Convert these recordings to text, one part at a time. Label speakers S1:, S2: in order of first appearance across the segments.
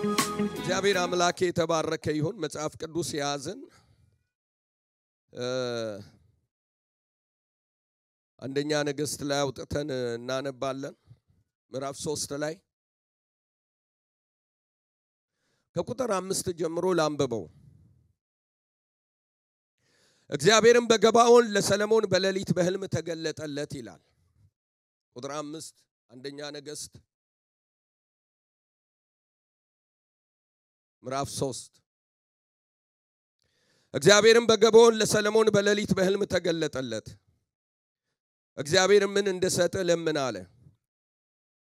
S1: እግዚአብሔር አምላኬ የተባረከ ይሁን መጽሐፍ ቅዱስ ያዘን አንደኛ ነገሥት ላይ አውጥተን እናነባለን ምዕራፍ 3 ላይ ከቁጥር 5 ጀምሮ ላንብበው እግዚአብሔርም በገባዖን ለሰሎሞን በሌሊት በሕልም ተገለጠለት ይላል ቁጥር 5 አንደኛ ነገሥት ምዕራፍ 3 እግዚአብሔርም በገባዖን ለሰሎሞን በሌሊት በሕልም ተገለጠለት እግዚአብሔር ምን እንደሰጠ ለምን አለ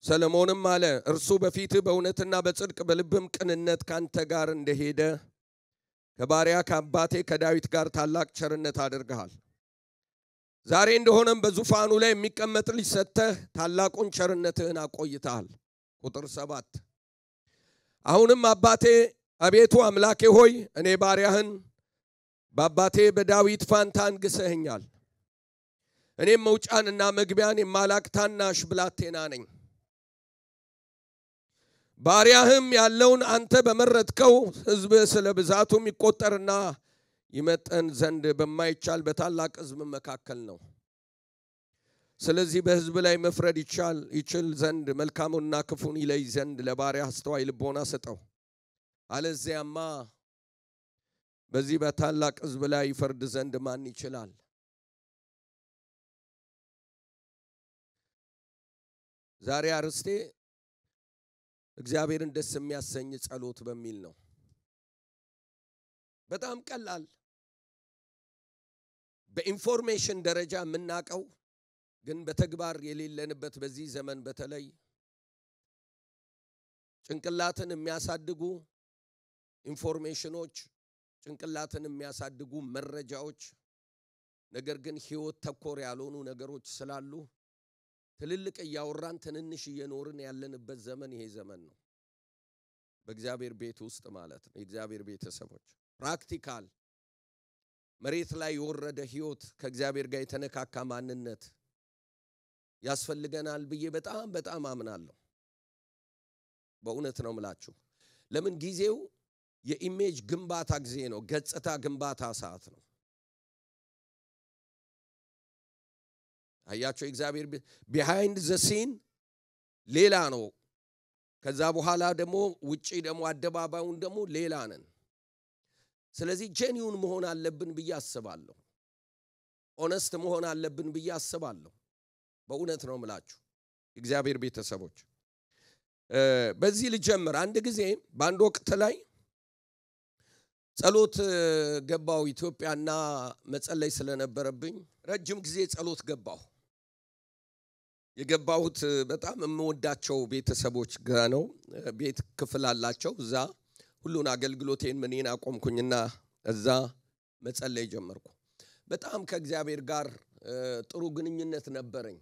S1: ሰሎሞንም አለ እርሱ በፊት በእውነትና በጽድቅ በልብም ቅንነት ካንተ ጋር እንደሄደ ከባሪያ ከአባቴ ከዳዊት ጋር ታላቅ ቸርነት አድርገሃል ዛሬ እንደሆነም በዙፋኑ ላይ የሚቀመጥ ልጅ ሰጥተህ ታላቁን ቸርነትህን አቆይተሃል ቁጥር 7 አሁንም አባቴ አቤቱ አምላኬ ሆይ እኔ ባሪያህን በአባቴ በዳዊት ፋንታ አንግሰኸኛል እኔም መውጫንና መግቢያን የማላቅ ታናሽ ብላቴና ነኝ ባሪያህም ያለውን አንተ በመረጥከው ሕዝብ ስለ ብዛቱ ይቆጠርና ይመጠን ዘንድ በማይቻል በታላቅ ሕዝብ መካከል ነው ስለዚህ በሕዝብ ላይ መፍረድ ይችል ዘንድ መልካሙንና ክፉን ይለይ ዘንድ ለባሪያህ አስተዋይ ልቦና ስጠው አለዚያማ በዚህ በታላቅ ሕዝብ ላይ ይፈርድ ዘንድ ማን ይችላል ዛሬ አርስቴ እግዚአብሔርን ደስ የሚያሰኝ ጸሎት በሚል ነው በጣም ቀላል በኢንፎርሜሽን ደረጃ የምናቀው ግን በተግባር የሌለንበት በዚህ ዘመን በተለይ ጭንቅላትን የሚያሳድጉ ኢንፎርሜሽኖች ጭንቅላትን የሚያሳድጉ መረጃዎች ነገር ግን ሕይወት ተኮር ያልሆኑ ነገሮች ስላሉ ትልልቅ ያወራን ትንንሽ እየኖርን ያለንበት ዘመን ይሄ ዘመን ነው በእግዚአብሔር ቤት ውስጥ ማለት ነው የእግዚአብሔር ቤተሰቦች ፕራክቲካል መሬት ላይ የወረደ ሕይወት ከእግዚአብሔር ጋር የተነካካ ማንነት ያስፈልገናል ብዬ በጣም አምናለሁ በእውነት ነው ምላችሁ ለምን ጊዜው የኢሜጅ ግንባታ ጊዜ ነው ገጽታ ግንባታ ሰዓት ነው አያችሁ እግዚአብሔር behind the scene ሌላ ነው ከዛ በኋላ ደግሞ ውጪ ደግሞ አደባባዩን ደግሞ ሌላ ነን ስለዚህ ጄኒውን መሆን አለብን ብዬ አስባለሁ ኦነስት መሆን አለብን ብዬ አስባለሁ በእውነት ነው ምላችሁ እግዚአብሔር ቤተሰቦች በዚህ ልጀምር አንድ ጊዜ በአንድ ወቅት ላይ ጸሎት ገባው ኢትዮጵያና መጸለይ ስለነበረብኝ ረጅም ጊዜ ጸሎት ገባው የገባሁት በጣም የምወዳቸው ቤተሰቦች ጋር ነው ቤት ክፍል አላቸው እዛ ሁሉን አገልግሎቴን ምንን አቆምኩኝና እዛ መጸለይ ጀመርኩ በጣም ከእግዚአብሔር ጋር ጥሩ ግንኙነት ነበረኝ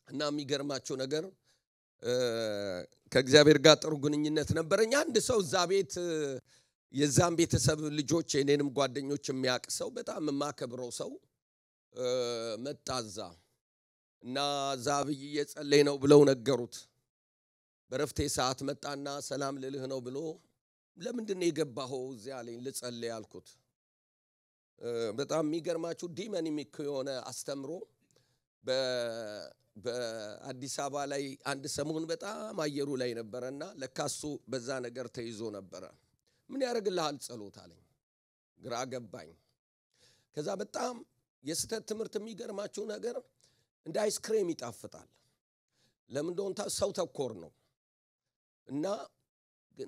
S1: እና የሚገርማቸው ነገር ከእግዚአብሔር ጋር ጥሩ ግንኙነት ነበረኝ አንድ ሰው እዛ ቤት የዛም ቤተሰብ ልጆች የኔንም ጓደኞች የሚያቀሰው በጣም ማከብረው ሰው መጣዛ እና ዛብይ እየጸለይ ነው ብለው ነገሩት በረፍቴ ሰዓት መጣና ሰላም ልልህ ነው ብሎ ለምንድን ነው የገባኸው እዚያ አለኝ ልጸልይ አልኩት በጣም የሚገርማችሁ ዲመን የሚከሆነ አስተምሮ በአዲስ አበባ ላይ አንድ ሰሞን በጣም አየሩ ላይ ነበርና ለካሱ በዛ ነገር ተይዞ ነበር ምን ያደርግልሃል ጸሎት አለኝ ግራ ገባኝ ከዛ በጣም የስተት ትምህርት የሚገርማችሁ ነገር እንደ አይስክሬም ይጣፍጣል ለምን እንደሆነ ሰው ተኮር ነው እና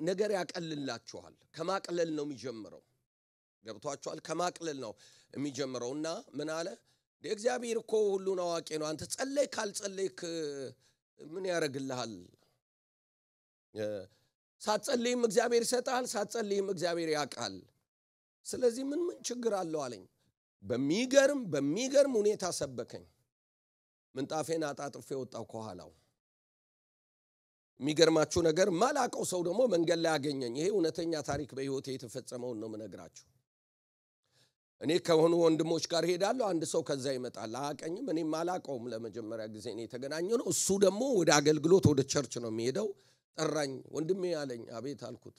S1: ነገር ያቀልላችኋል ከማቅለል ነው የሚጀምረው ገብቷችኋል ከማቅለል ነው የሚጀምረውና ምን አለ እግዚአብሔር እኮ ሁሉን አዋቂ ነው አንተ ጸለይ ካልጸለይክ ምን ያደርግልሃል ሳትጸልይም እግዚአብሔር ይሰጣል ሳትጸልይም እግዚአብሔር ያቃል ስለዚህ ምን ችግር አለው አለኝ በሚገርም ሁኔታ ሰበከኝ ምንጣፌን አጣጥፌ ወጣው ከኋላው የሚገርማችሁ ነገር ማላቀው ሰው ደግሞ መንገድ ላይ ያገኘኝ ይሄ እውነተኛ ታሪክ በህይወቴ የተፈጸመው ነው ምነግራችሁ እኔ ከሆኑ ወንድሞች ጋር ሄዳለሁ አንድ ሰው ከዛ ይመጣል አቀኝም እኔ ማላቀውም ለመጀመሪያ ጊዜ እኔ ተገናኘነው እሱ ደግሞ ወደ አገልግሎት ወደ ቸርች ነው የሚሄደው ጠራኝ ወንድሜ አለኝ አቤት አልኩት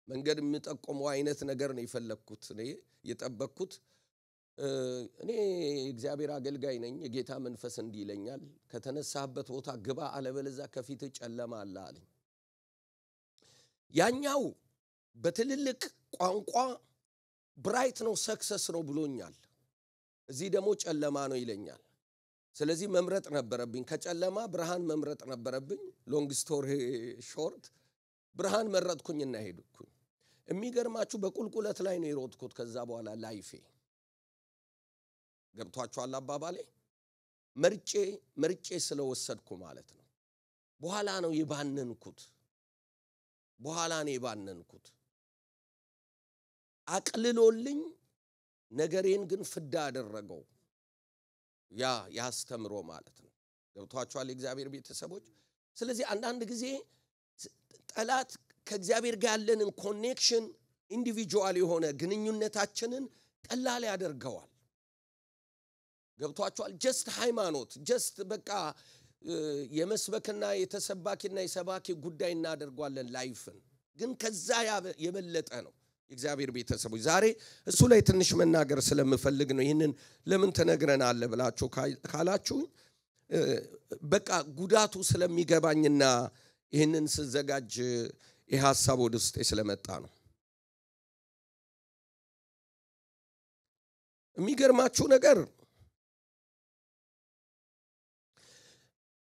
S1: መንገድ የሚጠቆመው አይነት ነገር ነው የፈለኩት እኔ የጠበቅኩት እኔ እግዚአብሔር አገልጋይ ነኝ የጌታ መንፈስ እንዲህ ይለኛል ከተነሳህበት ቦታ ግባ አለበለዛ ከፊት ጨለማ አለ አለኝ ያኛው በትልልቅ ቋንቋ ብራይት ነው ሰክሰስ ነው ብሎኛል እዚህ ደግሞ ጨለማ ነው ይለኛል ስለዚህ መምረጥ ነበረብኝ ከጨለማ ብርሃን መምረጥ ነበረብኝ ሎንግ ስቶሪ ሾርት ብርሃን መረጥኩኝና ሄድኩኝ የሚገርማችሁ በቁልቁለት ላይ ነው የሮጥኩት ከዛ በኋላ ላይፌ ገብቷችኋል አባባሌ መርጬ ስለወሰድኩ ማለት ነው በኋላ ነው የባነንኩት አቅልሎልኝ ነገሬን ግን ፍዳ አደረገው ያስተምሮ ማለት ነው ገብቷችኋል እግዚአብሔር ቤተሰቦች ስለዚህ አንድ ጊዜ ጠላት ከእግዚአብሔር ጋር ያለንን ኮኔክሽን ኢንዲቪጁዋል የሆነ ግንኙነታችንን ቀላል ያደርገዋል ገብቷችኋል ጀስት ሃይማኖት ጀስት በቃ የመስበክና የተሰባኪና የሰባኪ ጉዳይ እናደርጓለን ላይፍን ግን ከዛ የበለጠ ነው እግዚአብሔር ቤተሰቦች ዛሬ እሱ ላይ ትንሽ መናገር ስለምፈልግ ነው ይሄንን ለምን ተነግረናል ብላችሁ ካላችሁ በቃ ጉዳቱ ስለሚገባኝና ይሄንን ስዘጋጅ የሐሳብ ወደ ውስጥ ስለመጣ ነው የሚገርማችሁ ነገር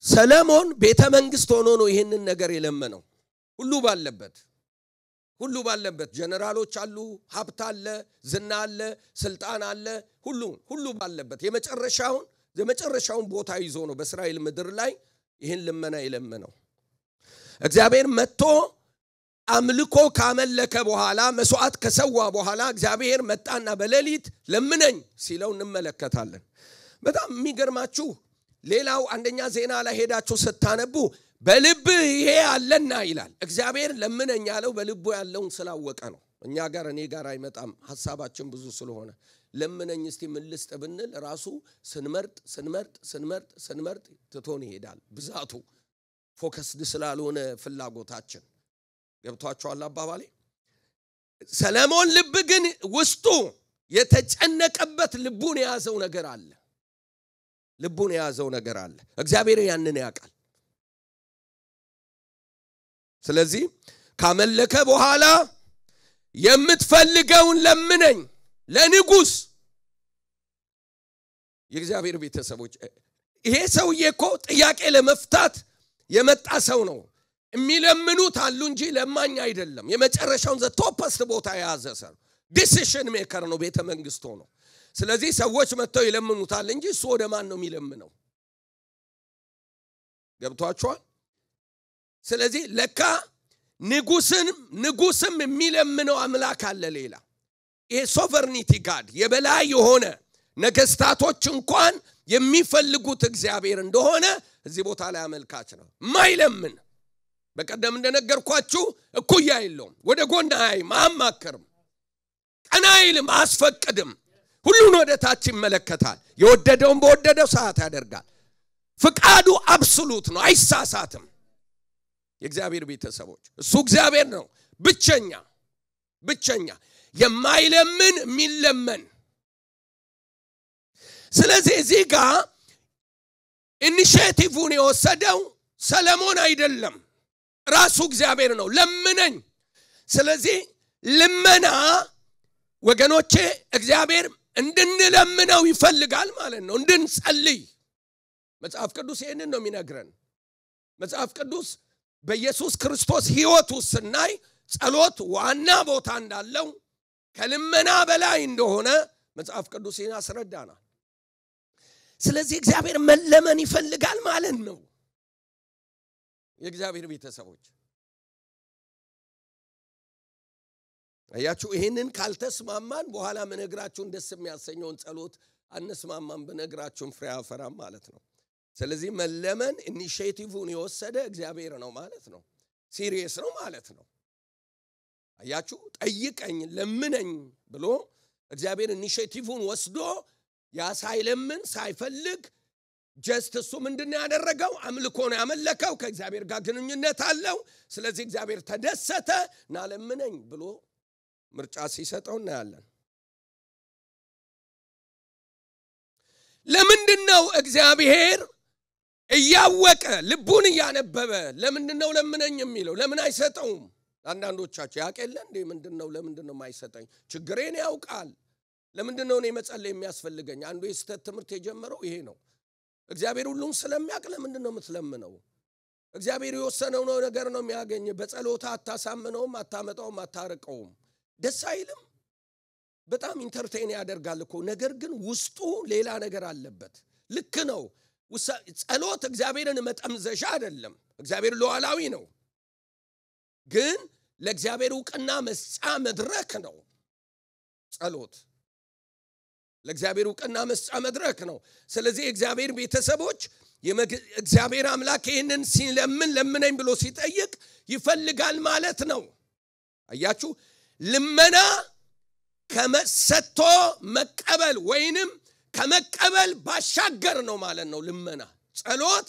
S1: ሰለሞን ቤተ መንግስት ሆኖ ነው ይሄንን ነገር የለመነው ሁሉ ባለበት ጀነራሎች አሉ ሀብት አለ ዝና አለ ስልጣን አለ ሁሉ ባለበት የመጨረሻውን ቦታ ይዞ ነው በእስራኤል ምድር ላይ ይሄን ልመና የለመነው እግዚአብሔር መጥቶ አምልኮ ካመለከ በኋላ መስዋዕት ከሰዋ በኋላ እግዚአብሔር መጣና በሌሊት ለምነኝ ሲለው እንመለከታለን በጣም የሚገርማችሁ ሌላው አንደኛ ዜና ላይ ሄዳችሁ ስታነቡ በልብ ይሄ አለና ይላል እግዚአብሔር ለምነኝ ያለው በልቡ ያለውን ስላወቀ ነው እኛ ጋር እኔ ጋር አይመጣም ሐሳባችን ብዙ ስለሆነ ለምነኝ እስቲ ምን ልስጥ ብንል ራሱ ስንመርጥ ትቶን ይሄዳል ብዛቱ ፎከስድ ስላልሆነ ፍላጎታችን ገብቷችኋል አባባሌ ሰለሞን ልብ ግን ውስጡ የተጨነቀበት ልቡን የያዘው ነገር አለ እግዚአብሔር ያንን ያውቃል ስለዚህ ካመለከ በኋላ የምትፈልገውን ለምነኝ ለንጉስ የእግዚአብሔር ቤተሰቦች ይሄ ሰውዬ እኮ ጥያቄ ለመፍታት የመጣ ሰው ነው የሚለምኑት አሉ እንጂ ለማኝ አይደለም የመጨረሻውን ዘቶፐስት ቦታ የያዘ ሰው ዲሲሽን ሜከር ነው ቤተ መንግስት ሆኖ ስለዚህ ሰዎች መጥተው ይለምኑታል እንጂ እሱ ወደ ማን ነው የሚለምነው ገብቷችኋል ስለዚህ ለካ ንጉስም የሚለምነው አምላክ አለ ሌላ ይሄ ሶቨርኒቲ ጋድ የበላይ የሆነ ነገስታቶች እንኳን የሚፈልጉት እግዚአብሔር እንደሆነ እዚህ ቦታ ላይ አመልካች ነው ማይለምን በቀደም እንደነገርኳችሁ እኩያ የለውም ወደ ጎን አያማክርም ቀና አይልም አስፈቅድም ሁሉን ወደ ታች ይመለከታል የወደደውን በወደደው ሰዓት ያደርጋል ፍቃዱ አብሶሉት ነው አይሳሳትም የእግዚአብሔር ቤተሰቦች እሱ እግዚአብሔር ነው ብቸኛ የማይለምን የሚለመን ስለዚህ እዚህ ጋር ኢኒሺዬቲቭን የወሰደው ሰለሞን አይደለም ራሱ እግዚአብሔር ነው ለምነኝ ስለዚህ ልመና ወገኖቼ እግዚአብሔር እንድንለምነው ይፈልጋል ማለት ነው እንድንጸልይ መጽሐፍ ቅዱስ ይሄንን ነው የሚነግረን መጽሐፍ ቅዱስ በኢየሱስ ክርስቶስ ሕይወት ውስጥ ስናይ ጸሎት ዋና ቦታ እንዳለው ከልመና በላይ እንደሆነ መጽሐፍ ቅዱስ ያስረዳናል ስለዚህ እግዚአብሔር መለመን ይፈልጋል ማለት ነው የእግዚአብሔር ቤተሰቦች አያችሁ ይሄንን ካልተስማማን በኋላ መነግራችሁን ደስ የሚያሰኘውን ጸሎት አንስማማን በነግራችሁን ፍሬ አፈራም ማለት ነው ስለዚህ መለመን ኢኒሺዬቲቭን የወሰደ እግዚአብሔር ነው ማለት ነው ሲሪየስ ነው ማለት ነው አያችሁ ጠይቀኝ ለምነኝ ብሎ እግዚአብሔር ኢኒሺዬቲቭን ወስዶ ያሳይለምን ሳይፈልግ ጀስት እሱ ምንድነው ያደረገው አምልኮ ነው ያመለከው ከእግዚአብሔር ጋር ግንኙነት አለው ስለዚህ እግዚአብሔር ተደሰተ እና ለምነኝ ብሎ ምርጫ ሲሰጠው እናያለን ለምንድነው እግዚአብሔር እያወቀ ልቡን ያነበበ ለምንድነው ለምነኝ የሚለው ለምን አይሰጠውም አንዳንዶቻችሁ ያቀለ እንዴ ምንድነው ለምንድነው ማይሰጠኝ ችግሬን ያውቃል ለምንድነው እኔ መጸለይ የሚያስፈልገኝ አንዱ የስተት ትምርት የጀመረው ይሄ ነው እግዚአብሔር ሁሉን ስለሚያውቅ ለምንድነው የምትለምነው እግዚአብሔር የወሰነው ነገር ነው የሚያገኝ በጸሎታ አታሳምነውም አታመጣውም አታርቀውም ደስ አይልም በጣም ኢንተርቴይን ያደርጋል እኮ ነገር ግን ውስጡ ሌላ ነገር አለበት ልክ ነው ጸሎት እግዚአብሔርን መጠምዘሻ አይደለም እግዚአብሔር ሉዓላዊ ነው ግን ለእግዚአብሔር ዕውቅና መስጫ መድረክ ነው ጸሎት ለእግዚአብሔር ዕውቅና መስጫ መድረክ ነው ስለዚህ እግዚአብሔር ቤተሰቦች እግዚአብሔር አምላክ ይሄንን ሲለምን ለምነኝ ብሎ ሲጠይቅ ይፈልጋል ማለት ነው አያችሁ ልመና ከመሰጥቶ መቀበል ወይንም ከመቀበል ባሻገር ነው ማለት ነው ልመና ጸሎት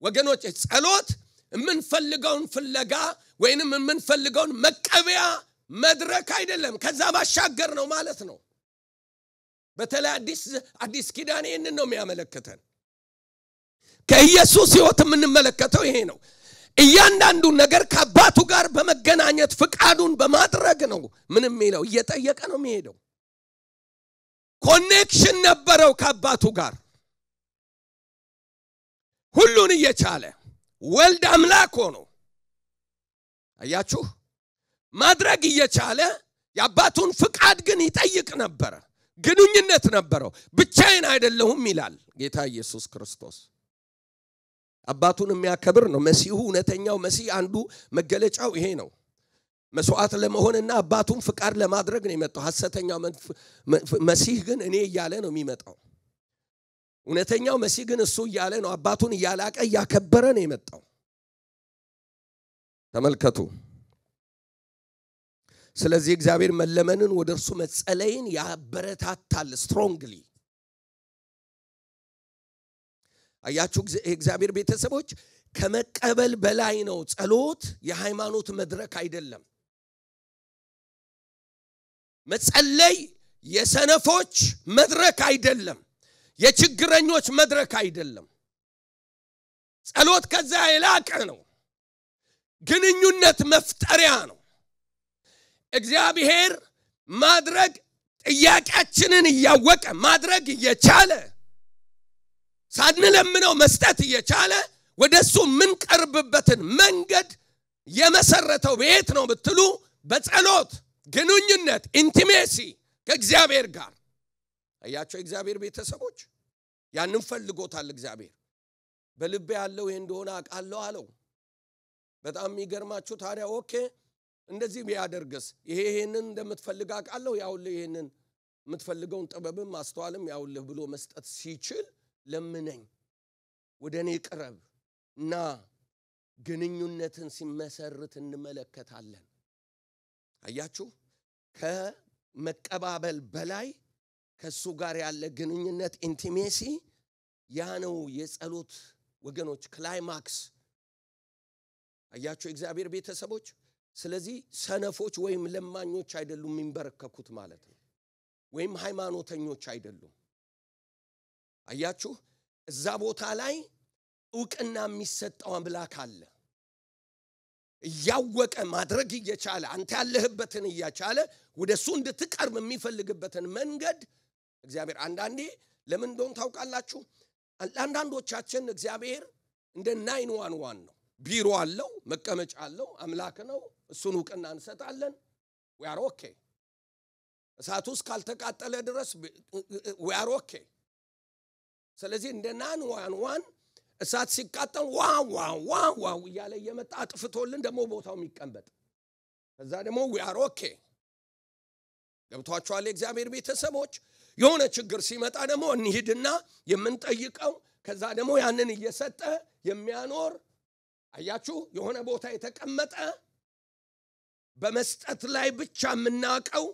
S1: ወገኖች ጸሎት የምንፈልገውን ፍለጋ ወይንም የምንፈልገውን መቀበያ መድረክ አይደለም ከዛ ባሻገር ነው ማለት ነው በተለይ አዲስ ኪዳን ይሄንን ነው የሚያመለክተን ከኢየሱስ ሕይወት የምንመለከተው ይሄ ነው እያንዳንዱ ነገር ከአባቱ ጋር በመገናኘት ፍቃዱን በማድረግ ነው ምንም ይለው እየጠየቀ ነው የሚሄደው ኮኔክሽን ነበረው ከአባቱ ጋር ሁሉን እየቻለ ወልድ አምላክ ሆኖ አያችሁ ማድረግ እየቻለ የአባቱን ፍቃድ ግን ይጠይቅ ነበር ግንኙነት ነበረው ብቻዬን አይደለሁም ይላል ጌታ ኢየሱስ ክርስቶስ አባቱን የሚያከብር ነው መሲሁ እውነተኛው መሲህ አንዱ መገለጫው ይሄ ነው መስዋዕት ለመሆንና አባቱን ፍቃድ ለማድረግ ነው የመጣው ሐሰተኛው መሲህ ግን እኔ እያለ ነው የሚመጣው እውነተኛው መሲህ ግን እሱ እያለ ነው አባቱን እያላቀ ያከበረ ነው የመጣው ተመልከቱ ስለዚህ እግዚአብሔር መለመንን ወደርሱ መጸለይን ያበረታታል ስትሮንግሊ አያችሁ እግዚአብሔር ቤተሰቦች ከመቀበል በላይ ነው ጸሎት የሃይማኖት መድረክ አይደለም መጸለይ የሰነፎች መድረክ አይደለም የችግረኞች መድረክ አይደለም ጸሎት ከዛ የላቀ ነው ግንኙነት መፍጠሪያ ነው እግዚአብሔር ማድረግ ጥያቄያችንን ያወቀ ማድረግ እየቻለ ሳንለምነው መስጠት እየቻለ ወደሱ ምን ቀርብበትን መንገድ የመሰረተው ቤት ነው ብትሉ በጸሎት ግንኙነት ኢንቲሜሲ ከእግዚአብሔር ጋር አያችሁ እግዚአብሔር ቤተሰቦች ያንን ፈልጎታል እግዚአብሔር በልቤ ያለው ይሄ እንደሆነ አቃለው አለው በጣም የሚገርማችሁ ታዲያ ኦኬ እንደዚህ ቢያደርግስ ይሄንን እንደምትፈልግ አቃለው ያውልህ ይሄንን የምትፈልገውን ጥበብም ማስተዋልም ያውልህ ብሎ መስጠት ሲችል ለምነኝ ወደኔ ቅረብ እና ግንኙነትን ሲመሰርት እንመለከታለን አያችሁ ከመቀባበል በላይ ከሱ ጋር ያለ ግንኙነት ኢንቲሜሲ ያ ነው የጸሎት ወገኖች ክላይማክስ አያችሁ እግዚአብሔር ቤተሰቦች ስለዚህ ሰነፎች ወይም ለማኞች አይደሉም የሚንበረከኩት ማለት ነው ወይም ሃይማኖተኞች አይደሉም አያችሁ እዛ ቦታ ላይ ዕውቅና የሚሰጠው አምላክ አለ ያወቀ ማድረግ እየቻለ አንተ ያለህበትን እያቻለ ወደሱ እንድትቀርብ የሚፈልግበትን መንገድ እግዚአብሔር አንዳንዴ ለምን እንደሆነ ታውቃላችሁ አንዳንዶቻችን እግዚአብሔር እንደ 911 ነው ቢሮ አለው መቀመጫ አለው አምላክ ነው እሱን ዕውቅና እንሰጣለን we are okay እሳቱ እስካልተቃጠለ ድረስ we are okay ስለዚህ እንደ 911 እሳት ሲቃጠል ዋው እያለ የመጣ አጥፍቶልን ደሞ ቦታው የሚቀመጥ ከዛ ደሞ we are okay ገብቷቸዋል እግዚአብሔር ቤተሰቦች የሆነ ችግር ሲመጣ ደሞ እንሂድና የምንጠይቀው ከዛ ደሞ ያንን እየሰጠ የሚያኖር አያችሁ የሆነ ቦታ የተቀመጠ በመስጠት ላይ ብቻ የምናቀው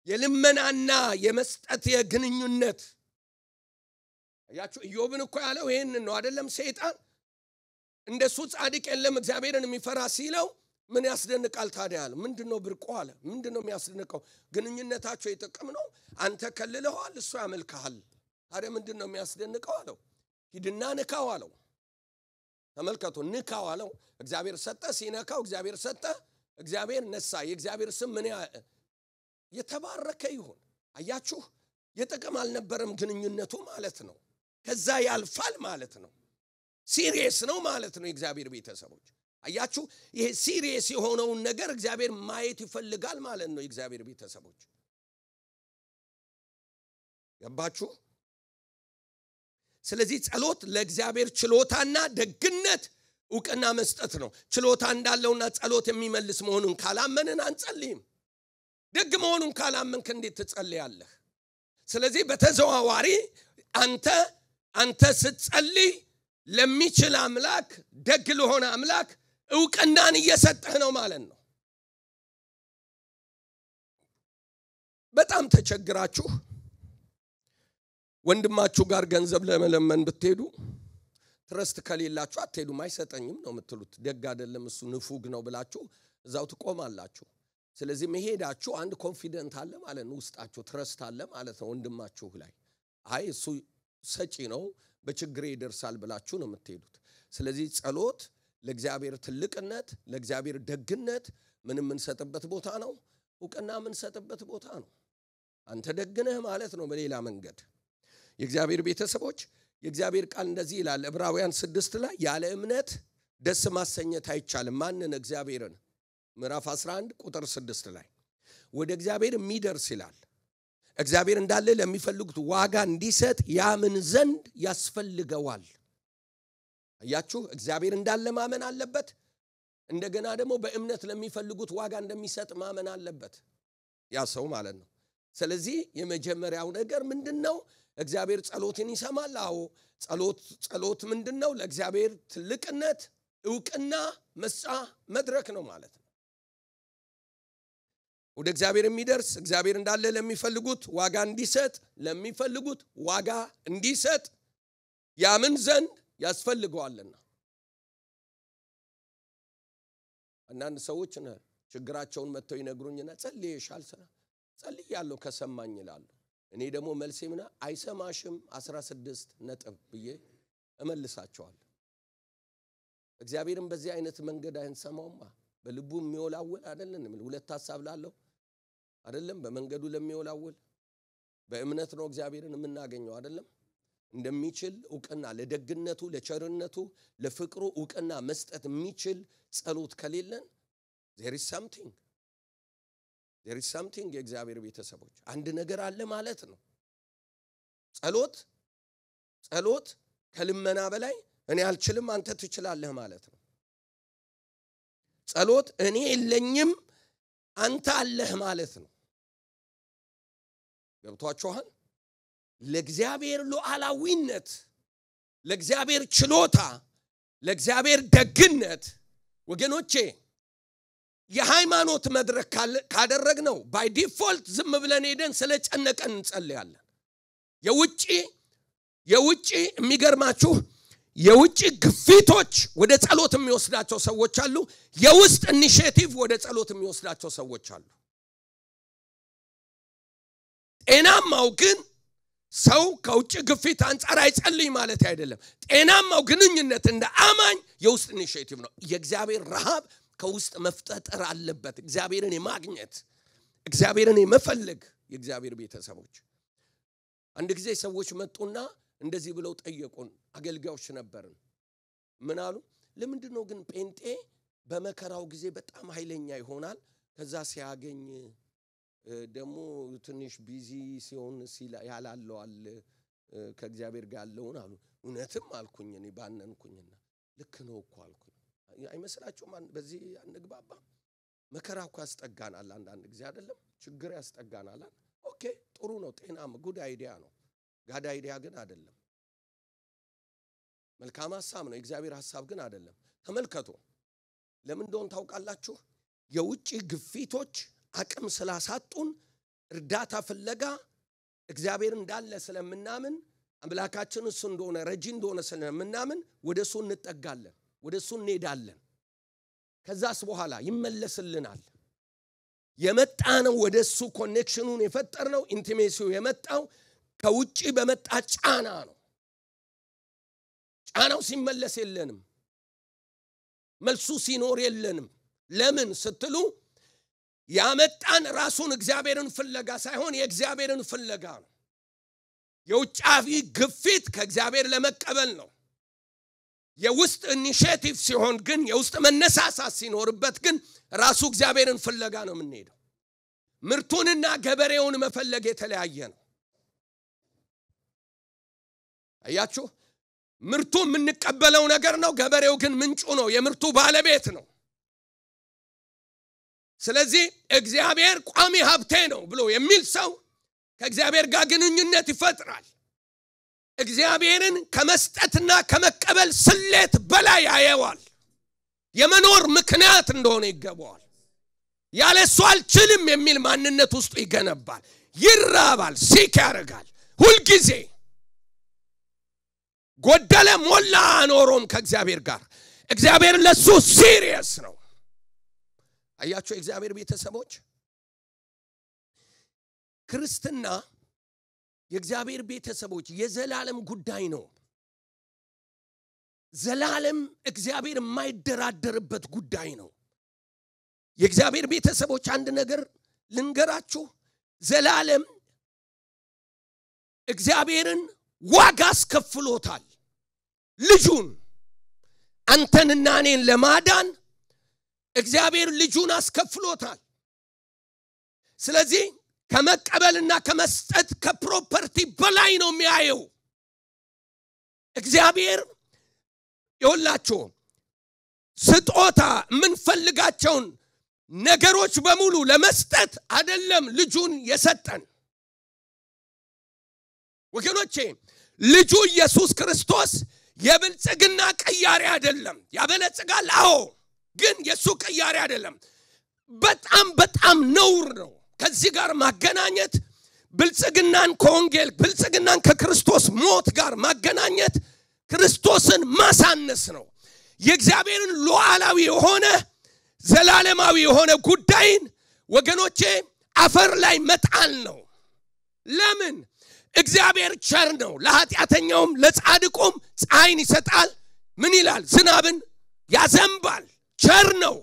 S1: የልመናና የመስጠት የግንኙነት ያችሁ ኢዮብን እኮ ያለው ይሄንን ነው አይደለም ሰይጣን እንደሱ ጻድቅ የለም እግዚአብሔርን የሚፈራ ሲለው ምን ያስደንቃል ታዲያ አለ ምንድነው ብርቆ አለ ምንድነው የሚያስደንቀው ግንኙነታቸው የጠቀም ነው አንተ ከልለዋል እሱ ያመልካል ታዲያ ምንድነው የሚያስደንቀው አለው ሂድና ንካው አለው ተመልከቱ ንካው አለው እግዚአብሔር ሰጠ ሲነካው እግዚአብሔር ሰጠ እግዚአብሔር ነሳ የእግዚአብሔር ስም ምን የተባረከ ይሁን አያችሁ የጠቀም አልነበረም ግንኙነቱ ማለት ነው ከዛ ያልፋል ማለት ነው ሲሪየስ ነው ማለት ነው የእግዚአብሔር ቤተሰቦች አያችሁ ይሄ ሲሪየስ የሆነውን ነገር እግዚአብሔር ማየት ይፈልጋል ማለት ነው የእግዚአብሔር ቤተሰቦች ገባችሁ ስለዚህ ጸሎት ለእግዚአብሔር ችሎታና ደግነት ዕውቅና መስጠት ነው ችሎታ እንዳለውና ጸሎት የሚመልስ መሆኑን ካላመንን አንጸልይም ደግ መሆኑን ካላመንክ እንዴት ትጸልያለህ ስለዚህ በተዘዋዋሪ አንተ ስትጸልይ ለሚችል አምላክ ደግ ለሆነ አምላክ ዕውቅናን እየሰጠህ ነው ማለት ነው በጣም ተቸግራችሁ ወንድማችሁ ጋር ገንዘብ ለመለመን ብትሄዱ ትረስት ከሌላችሁ አትሄዱም አይሰጠኝም ነው የምትሉት ደግ አይደለም እሱ ንፉግ ነው ብላችሁ እዛው ትቆማላችሁ ስለዚህ መሄዳችሁ አንድ ኮንፊደንት አለ ማለት ነው ውስጣችሁ ትረስት አለ ማለት ነው ወንድማችሁ ላይ አይ እሱ ሰጪ ነው በችግሬ ይደርሳል ብላችሁ ነው የምትሄዱት ስለዚህ ጸሎት ለእግዚአብሔር ትልቅነት ለእግዚአብሔር ደግነት ምንም እንሰጥበት ቦታ ነው ዕውቅና እንሰጥበት ቦታ ነው አንተ ደግነህ ማለት ነው በሌላ መንገድ የእግዚአብሔር ቤተሰቦች የእግዚአብሔር ቃል እንደዚህ ይላል ዕብራውያን 6 ላይ ያለ እምነት ደስ ማሰኘት አይቻልም ማንን እግዚአብሔርን ምዕራፍ 11 ቁጥር 6 ላይ ወደ እግዚአብሔር የሚደርስ ይላል እግዚአብሔር እንዳለ ለሚፈልጉት ዋጋ እንዲሰጥ ያምን ዘንድ ያስፈልገዋል አያችሁ እግዚአብሔር እንዳለ ማመን አለበት እንደገና ደግሞ በእምነት ለሚፈልጉት ዋጋ እንደሚሰጥ ማመን አለበት ያ ሰው ማለት ነው ስለዚህ የመጀመሪያው ነገር ምንድነው እግዚአብሔር ጸሎትን ይሰማል አዎ ጸሎት ምንድነው ለእግዚአብሔር ትልቅነት ዕውቅና መስጫ መድረክ ነው ማለት ነው ወደ እግዚአብሔር የሚደርስ እግዚአብሔር እንዳለ ለሚፈልጉት ዋጋ እንዲሰጥ ለሚፈልጉት ዋጋ እንዲሰጥ ያምን ዘንድ ያስፈልገዋልና አንዳንድ ሰዎች ችግራቸውን መተው ይነግሩኝና ጸልየሻል ጸልያለሁ ከሰማኝ ይላሉ እኔ ደግሞ መልሴ ምና አይሰማሽም 16 ነጥብ ብዬ እመልሳቸዋለሁ እግዚአብሔርን በዚህ አይነት መንገድ አይንሰማውማ በልቡ የሚወላወል አይደለም ሁለት ሐሳብ ላለው አይደለም በመንገዱ ለሚወላወል በእምነት ነው እግዚአብሔርን የምናገኘው አይደለም እንደሚችል ዕውቅና ለደግነቱ ለቸርነቱ ለፍቅሩ ዕውቅና መስጠት የሚችል ጸሎት ከሌለን there is something የእግዚአብሔር ቤተሰቦች አንድ ነገር አለ ማለት ነው ጸሎት ከልመና በላይ እኔ አልችልም አንተ ትችላለህ ማለት ነው ጸሎት እኔ የለኝም አንተ አለህ ማለት ነው ገብቷችኋል ለእግዚአብሔር ሉዓላዊነት ለእግዚአብሔር ችሎታ ለእግዚአብሔር ደግነት ወገኖቼ የሃይማኖት መድረክ ካደረግነው ባይ ዲፎልት ዝም ብለን ሄደን ስለጨነቀን እንጸልያለን የውጪ የሚገርማችሁ የውጪ ግፊቶች ወደ ጸሎት የሚወስዳቸው ሰዎች አሉ የውስጥ ኢኒሺዬቲቭ ወደ ጸሎት የሚወስዳቸው ሰዎች አሉ ጤናማው ግን ሰው ከውጪ ግፊት አንፃር አይጸልይ ማለት አይደለም ጤናማው ግንኙነት እንደ አማኝ የውስጥ ኢኒሺዬቲቭ ነው የእግዚአብሔር ረሃብ ከውስጥ መፍጠር አለበት እግዚአብሔርን የማግኘት እግዚአብሔርን የመፈለግ የእግዚአብሔር ቤተሰቦች አንድ ጊዜ ሰዎች መጡና እንደዚህ ብለው ጠየቁን አገልጋዮች ነበርን ምን አሉ ለምንድነው ግን ጴንጤ በመከራው ጊዜ በጣም ኃይለኛ ይሆናል ከዛ ሲያገኝ ደሞ ትንሽ ቢዚ ሲሆን ያላለው ከእግዚአብሔር ጋር ያለውን አሉ እውነትም አልኩኝ እኔ ባነንኩኝና ልክ ነው እኮ አልኩኝ አይመስላችሁም በዚህ አንግባባ መከራው ያስጠጋናል አንዳንድ ጊዜ አይደለም ችግር ያስጠጋናል ኦኬ ጥሩ ነው ጤናም ጉድ አይዲያ ነው ጋድ አይዲያ ግን አይደለም መልካም ሐሳብ ነው እግዚአብሔር ሐሳብ ግን አይደለም ተመልከቱ ለምን እንደሆነ ታውቃላችሁ የውጪ ግፊቶች አቅም ስላሳጡን እርዳታ ፍለጋ እግዚአብሔር እንዳለ ስለምናምን አምላካችን እሱ እንደሆነ ረጂ እንደሆነ ስለምናምን ወደሱ እንጠጋለን ወደሱ እንሄዳለን ከዛስ በኋላ ይመለስልናል የመጣነው ወደሱ ኮኔክሽኑን የፈጠርነው ኢንቲሜሲው የመጣው ከውጪ በመጣ ጫና ነው ጫናው ሲመለስ የለንም መልሱ ሲኖር የለንም ለምን ስትሉ ያመጣን ራሱን እግዚአብሔርን ፍለጋ ሳይሆን የእግዚአብሔርን ፍለጋ ነው የውጫዊ ግፊት ከእግዚአብሔር ለመቀበል ነው የውስጥ ኢኒሺዬቲቭ ሲሆን ግን የውስጥ መነሳሳት ሲኖርበት ግን ራሱ እግዚአብሔርን ፍለጋ ነው የምንሄደው ምርቱንና ገበሬውን መፈለግ የተለያየ ነው አያችሁ ምርቱ የምንቀበለው ነገር ነው ገበሬው ግን ምንጩ ነው የምርቱ ባለቤት ነው ስለዚህ እግዚአብሔር ቋሚ ሀብቴ ነው ብሎ የሚል ሰው ከእግዚአብሔር ጋር ግንኙነት ይፈጥራል እግዚአብሔርን ከመስጠትና ከመቀበል ስሌት በላይ ያየዋል የመኖር ምክንያት እንደሆነ ይገባዋል ያለሱ አልችልም የሚል ማንነት ውስጥ ይገነባል ይራባል ሲክ ያረጋል ሁሉ ጊዜ ጎደለ ሞላ አኖሮም ከእግዚአብሔር ጋር እግዚአብሔር ለሱ ሲሪየስ ነው አያችሁ እግዚአብሔር ቤተሰቦች ክርስትና የእግዚአብሔር ቤተሰቦች የዘላለም ጉዳይ ነው ዘላለም እግዚአብሔር የማይደራደርበት ጉዳይ ነው የእግዚአብሔር ቤተሰቦች አንድ ነገር ልንገራችሁ ዘላለም እግዚአብሔርን ዋጋ አስከፍሎታል ልጁን አንተንና እኔን ለማዳን እግዚአብሔር ልጁን አስከፍሎታል ስለዚህ ከመቀበልና ከመስጠት ከፕሮፐርቲ በላይ ነው የሚያየው እግዚአብሔር ይወላችሁ ስጦታ ምንፈልጋቸውን ነገሮች በሙሉ ለመስጠት አይደለም ልጁን የሰጠን ወገኖቼ ልጁ ኢየሱስ ክርስቶስ የብልጽግና ቀያሪ አይደለም ያበለጽጋል አዎ ግን የሱ ቀያሪ አይደለም በጣም ነውር ነው ከዚህ ጋር ማገናኘት ብልጽግናን ከወንጌል ብልጽግናን ከክርስቶስ ሞት ጋር ማገናኘት ክርስቶስን ማሳነስ ነው የእግዚአብሔርን ሉዓላዊ የሆነ ዘላለማዊ የሆነ ጉዳይን ወገኖቼ አፈር ላይ መጣል ነው ለምን እግዚአብሔር ቸር ነው ለኃጢአተኛውም ለጻድቁም ፀሐይን ይሰጣል ምን ይላል ዝናብን ያዘንባል ቸር ነው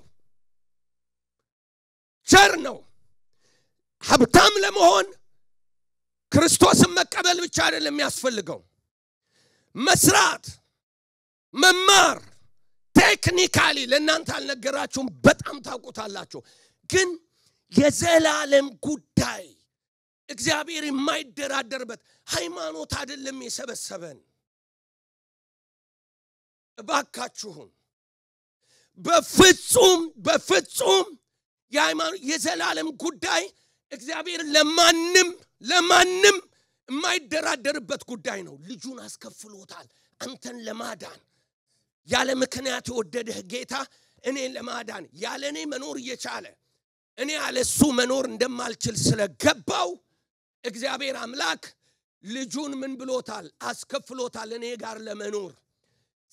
S1: ሀብታም ለመሆን ክርስቶስን መቀበል ብቻ አይደለም የሚያስፈልገው መስራት መማር ቴክኒካሊ ለእናንተ አልነገራችሁም በጣም ታውቁታላችሁ ግን የዘላለም ጉዳይ እግዚአብሔር የማይደራደርበት ሃይማኖት አይደለም የሰበሰበን እባካችሁን በፍጹም የሃይማኖት የዘላለም ጉዳይ እግዚአብሔር ለማንም የማይደራደርበት ጉዳይ ነው ልጁን አስከፍሎታል አንተን ለማዳን ያለ ምክንያት የወደደህ ጌታ እኔን ለማዳን ያለኔ መኖር እየቻለ እኔ ያለሱ መኖር እንደማልችል ስለገባው እግዚአብሔር አምላክ ልጁን ምን ብሎታል አስከፍሎታል እኔ ጋር ለመኖር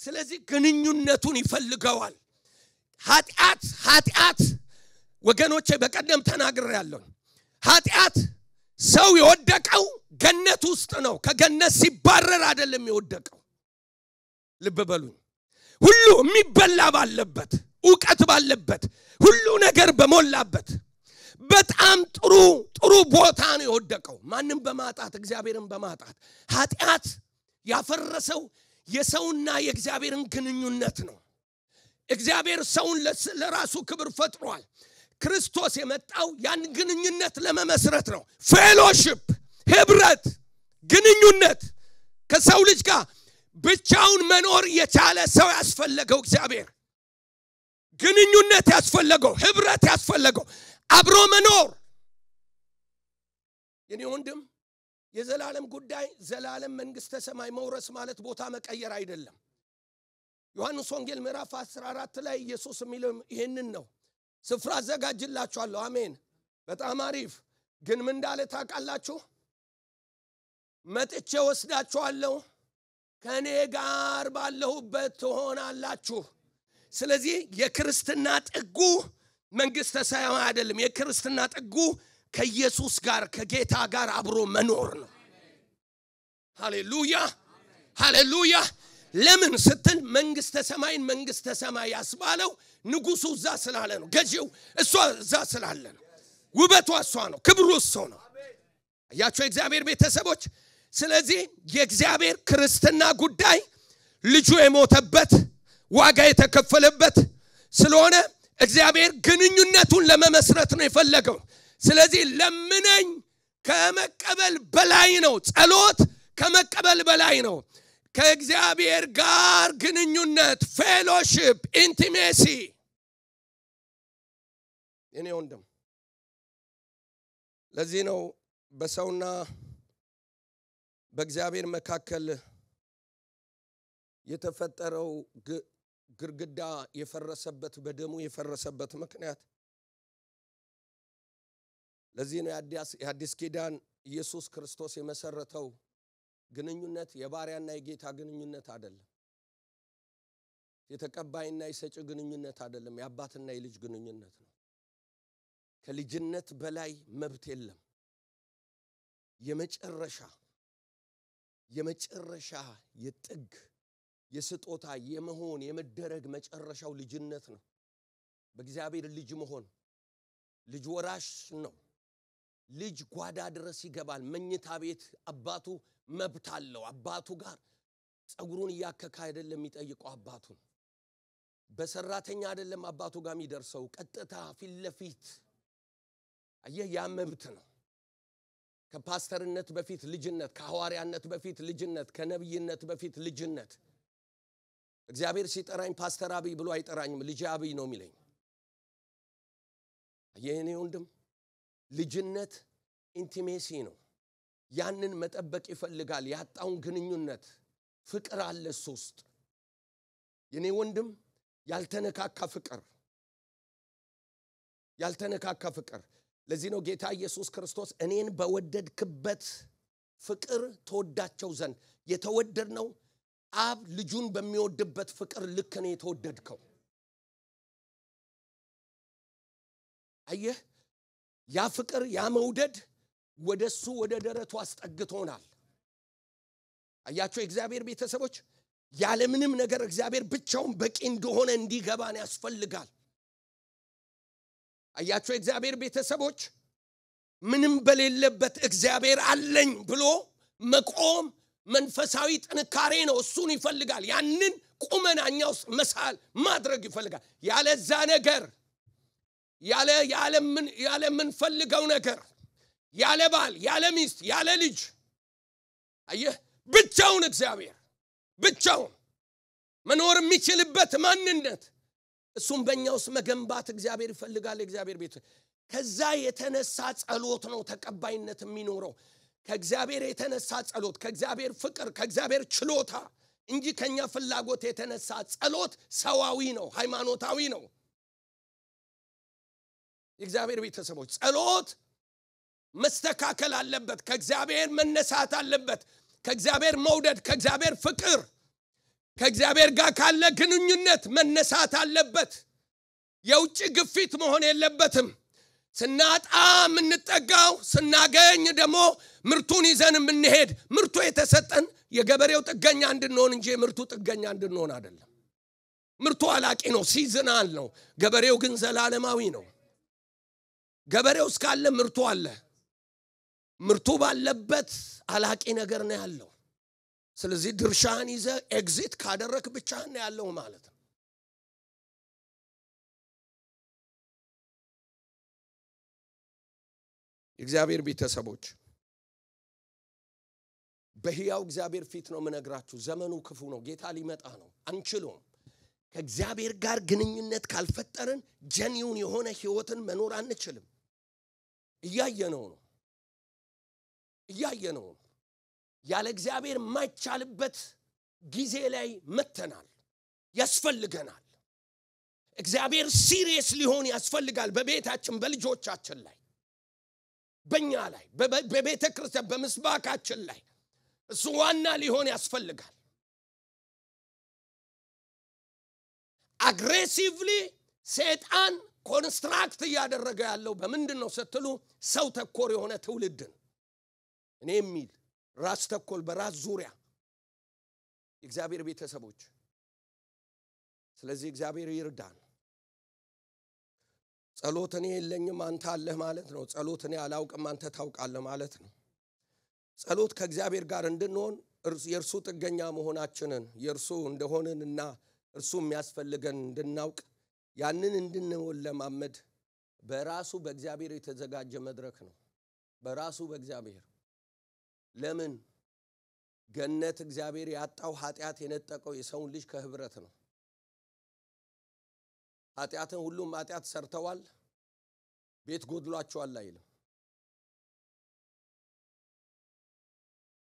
S1: ስለዚህ ግንኙነቱን ይፈልገዋል ኃጢአት ወገኖቼ በቀደም ተናግሬያለሁ ኃጢአት ሰው የወደቀው ገነት ውስጥ ነው ከገነት ሲባረር አይደለም የወደቀው ልብ በሉኝ ሁሉ የሚበላ ባለበት ዕውቀት ባለበት ሁሉ ነገር በመላበት በጣም ጥሩ ቦታ ነው የወደቀው ማንንም በማጣት እግዚአብሔርን በማጣት ኃጢአት ያፈረሰው የሰውና የእግዚአብሔርን ግንኙነት ነው እግዚአብሔር ሰውን ለራሱ ክብር ፈጥሯል ክርስቶስ የመጣው ያን ግንኙነት ለመመስረት ነው ፌሎሺፕ ህብረት ግንኙነት ከሰው ልጅ ጋር ብቻውን መኖር የቻለ ሰው ያስፈልገው እግዚአብሔር ግንኙነት ያስፈልገው ህብረት ያስፈልገው አብሮ መኖር የኔ ወንድም የዘላለም ጉዳይ ዘላለም መንግስተ ሰማይ መውረስ ማለት ቦታ መቀየር አይደለም ዮሐንስ ወንጌል ምዕራፍ 14 ላይ ኢየሱስ የሚለው ይሄንን ነው ስፍራ አዘጋጅላችኋለሁ አሜን በጣም አሪፍ ግን ምን እንዳለ ታውቃላችሁ መጥቼ ወስዳችኋለሁ ከኔ ጋር ባለሁበት ትሆናላችሁ ስለዚህ የክርስትና ጥጉ መንግስተ ሰማይ አይደለም የክርስትና ጥጉ ከኢየሱስ ጋር ከጌታ ጋር አብሮ መኖር ነው ሃሌሉያ ሃሌሉያ ለምን ስትል መንግስተ ሰማይ ያስባለው ንጉሱ እዛ ስላለ ነው ገዢው እሱ እዛ ስላለ ነው ውበቱ እሱ ነው ክብሩ እሱ ነው ያቸው እግዚአብሔር ቤተሰቦች ስለዚህ የእግዚአብሔር ክርስትና ጉዳይ ልጁ የሞተበት ዋጋ የተከፈለበት ስለሆነ እግዚአብሔር ግንኙነቱን ለመመስረት ነው የፈለገው ስለዚህ ለምነኝ ከመቀበል በላይ ነው ጸሎት ከመቀበል በላይ ነው ከእግዚአብሔር ጋር ግንኙነት ፌሎሺፕ ኢንቲሜሲ እኔ ወንድም ለዚህ ነው በሰውና በእግዚአብሔር መካከል የተፈጠረው ግርግዳ የፈረሰበት በደሙ የፈረሰበት ምክንያት ለዚህ ነው የአዲስ ኪዳን ኢየሱስ ክርስቶስ የመሰረተው ግንኙነት የባሪያና የጌታ ግንኙነት አይደለም የተቀባይና የሰጪ ግንኙነት አይደለም የአባትና የልጅ ግንኙነት ነው ከልጅነት በላይ መብት የለም የመጨረሻ የጥግ የስጦታ የመሆን የመደረግ መጨረሻው ልጅነት ነው በእግዚአብሔር ልጅ መሆን ልጅ ወራሽ ነው ልጅ ጓዳ ድረስ ይገባል መኝታ ቤት አባቱ መብት አለው አባቱ ጋር ጸጉሩን ያከካ አይደለም የሚጠይቀው አባቱን በሰራተኛ አይደለም አባቱ ጋር የሚደርሰው ቀጥታ ፊት ለፊት ያ መብት ነው ከፓስተርነት በፊት ልጅነት ከሐዋርያነት በፊት ልጅነት ከነብይነት በፊት ልጅነት እግዚአብሔር ሲጠራኝ ፓስተር አብይ ብሎ አይጠራኝም ልጅ አብይ ነው የሚለኝ የኔ ወንድም ልጅነት ኢንቲሜሲ ነው ያንን መጠበቅ ይፈልጋል ያጣውን ግንኙነት ፍቅር አለ ሶስት የኔ ወንድም ያልተነካካ ፍቅር ለዚህ ነው ጌታ ኢየሱስ ክርስቶስ እኔን በወደድክበት ፍቅር ተወዳቸው ዘንድ የተወደድነው አብ ልጁን በሚወድበት ፍቅር ልክ ነው የተወደድከው አየህ ያ ፍቅር ያ መውደድ ወደሱ ወደ ደረቱ አስጠግቶናል አያችሁ እግዚአብሔር ቤተሰቦች ያለ ምንም ነገር እግዚአብሔር ብቻውን በቂ እንደሆነ እንዲገባን ያስፈልጋል አያችሁ እግዚአብሔር ቤተሰቦች ምንም በሌለበት እግዚአብሔር አለኝ ብሎ መቆም መንፈሳዊ ጥንካሬ ነው እሱን ይፈልጋል ያንን ቁመናኛው መሳል ማድረግ ይፈልጋል ያለዛ ነገር ያለ ምን ፈልገው ነገር ያለ ባል ያለ ሚስት ያለ ልጅ አየህ ብቻውን እግዚአብሔር ብቻውን መኖር የሚችልበት ማንነት እሱም በእኛውስ መገንባት እግዚአብሔር ይፈልጋል እግዚአብሔር ቤት ከዛ የተነሳ ጸሎት ነው ተቀባይነት የሚኖረው ከእግዚአብሔር የተነሳ ጸሎት ከእግዚአብሔር ፍቅር ከእግዚአብሔር ችሎታ እንጂ ከኛ ፍላጎት የተነሳ ጸሎት ሰዋዊ ነው ሃይማኖታዊ ነው እግዚአብሔር ቤተሰቦች ጸሎት መስተካከል አለበት ከእግዚአብሔር መነሳት አለበት ከእግዚአብሔር መውደድ ከእግዚአብሔር ፍቅር ከእግዚአብሔር ጋር ካለ ግንኙነት መነሳት አለበት የውጭ ግፊት መሆን የለበትም ስናጣ ምንጠጋው ስናገኝ ደሞ ምርቱን ይዘን ምንሄድ ምርቱ የተሰጠን የገበሬው ጥገኛ እንድንሆን እንጂ ምርቱ ጥገኛ እንድንሆን አይደለም ምርቱ አላቂ ነው ሲዝናል ነው ገበሬው ግን ዘላለማዊ ነው ገበሬው እስካለ ምርቱ አለ ምርቱ ባለበት አላቂ ነገር ነው ያለው ስለዚህ ድርሻን ይዘ ኤግዚት ካደረክ ብቻ ነው ያለው ማለት ነው እግዚአብሔር ቤተሰቦች በህያው እግዚአብሔር ፊት ነው መነግራችሁ ዘመኑ ክፉ ነው ጌታ ሊመጣ ነው አንችልም ከእግዚአብሔር ጋር ግንኙነት ካልፈጠርን ጀኒውን የሆነ ህይወትን መኖር አንችልም እያየነው ነው ያለ እግዚአብሔር ማይቻልበት ጊዜ ላይ መተናል ያስፈልገናል እግዚአብሔር ሲሪየስ ሊሆን ያስፈልጋል በቤታችን በልጆቻችን ላይ በእኛ ላይ በቤተ ክርስቲያን በመስባካችን ላይ እሱ ዋና ሊሆን ያስፈልጋል። አግሬሲቭሊ ሰይጣን ኮንስትራክት ያደረገ ያለው በምንድነው ስትሉ ሰው ተኮር የሆነ ትውልድን እኔ የሚል ራስ ተኮል በራስ ዙሪያ እግዚአብሔር ቤተሰቦች ስለዚህ እግዚአብሔር ይርዳን። ጸሎት እኔ የለኝም አንተ አለህ ማለት ነው። ጸሎት እኔ አላውቅም አንተ ታውቃለህ ማለት ነው። ጸሎት ከእግዚአብሔር ጋር እንድንሆን የእርሱ ጥገኛ መሆናችንን የእርሱ እንደሆነንና እርሱ የሚያስፈልገን እንድናውቅ ያንን እንድንለማመድ በራሱ በእግዚአብሔር የተዘጋጀ መድረክ ነው። በራሱ በእግዚአብሔር ለምን ገነት እግዚአብሔር ያጣው ኃጢአት የነጠቀው የሰው ልጅ ከህብረት ነው። ኃጢአትን ሁሉም ኃጢአት ሰርተዋል ቤት ጎድሏቸዋል አይልም።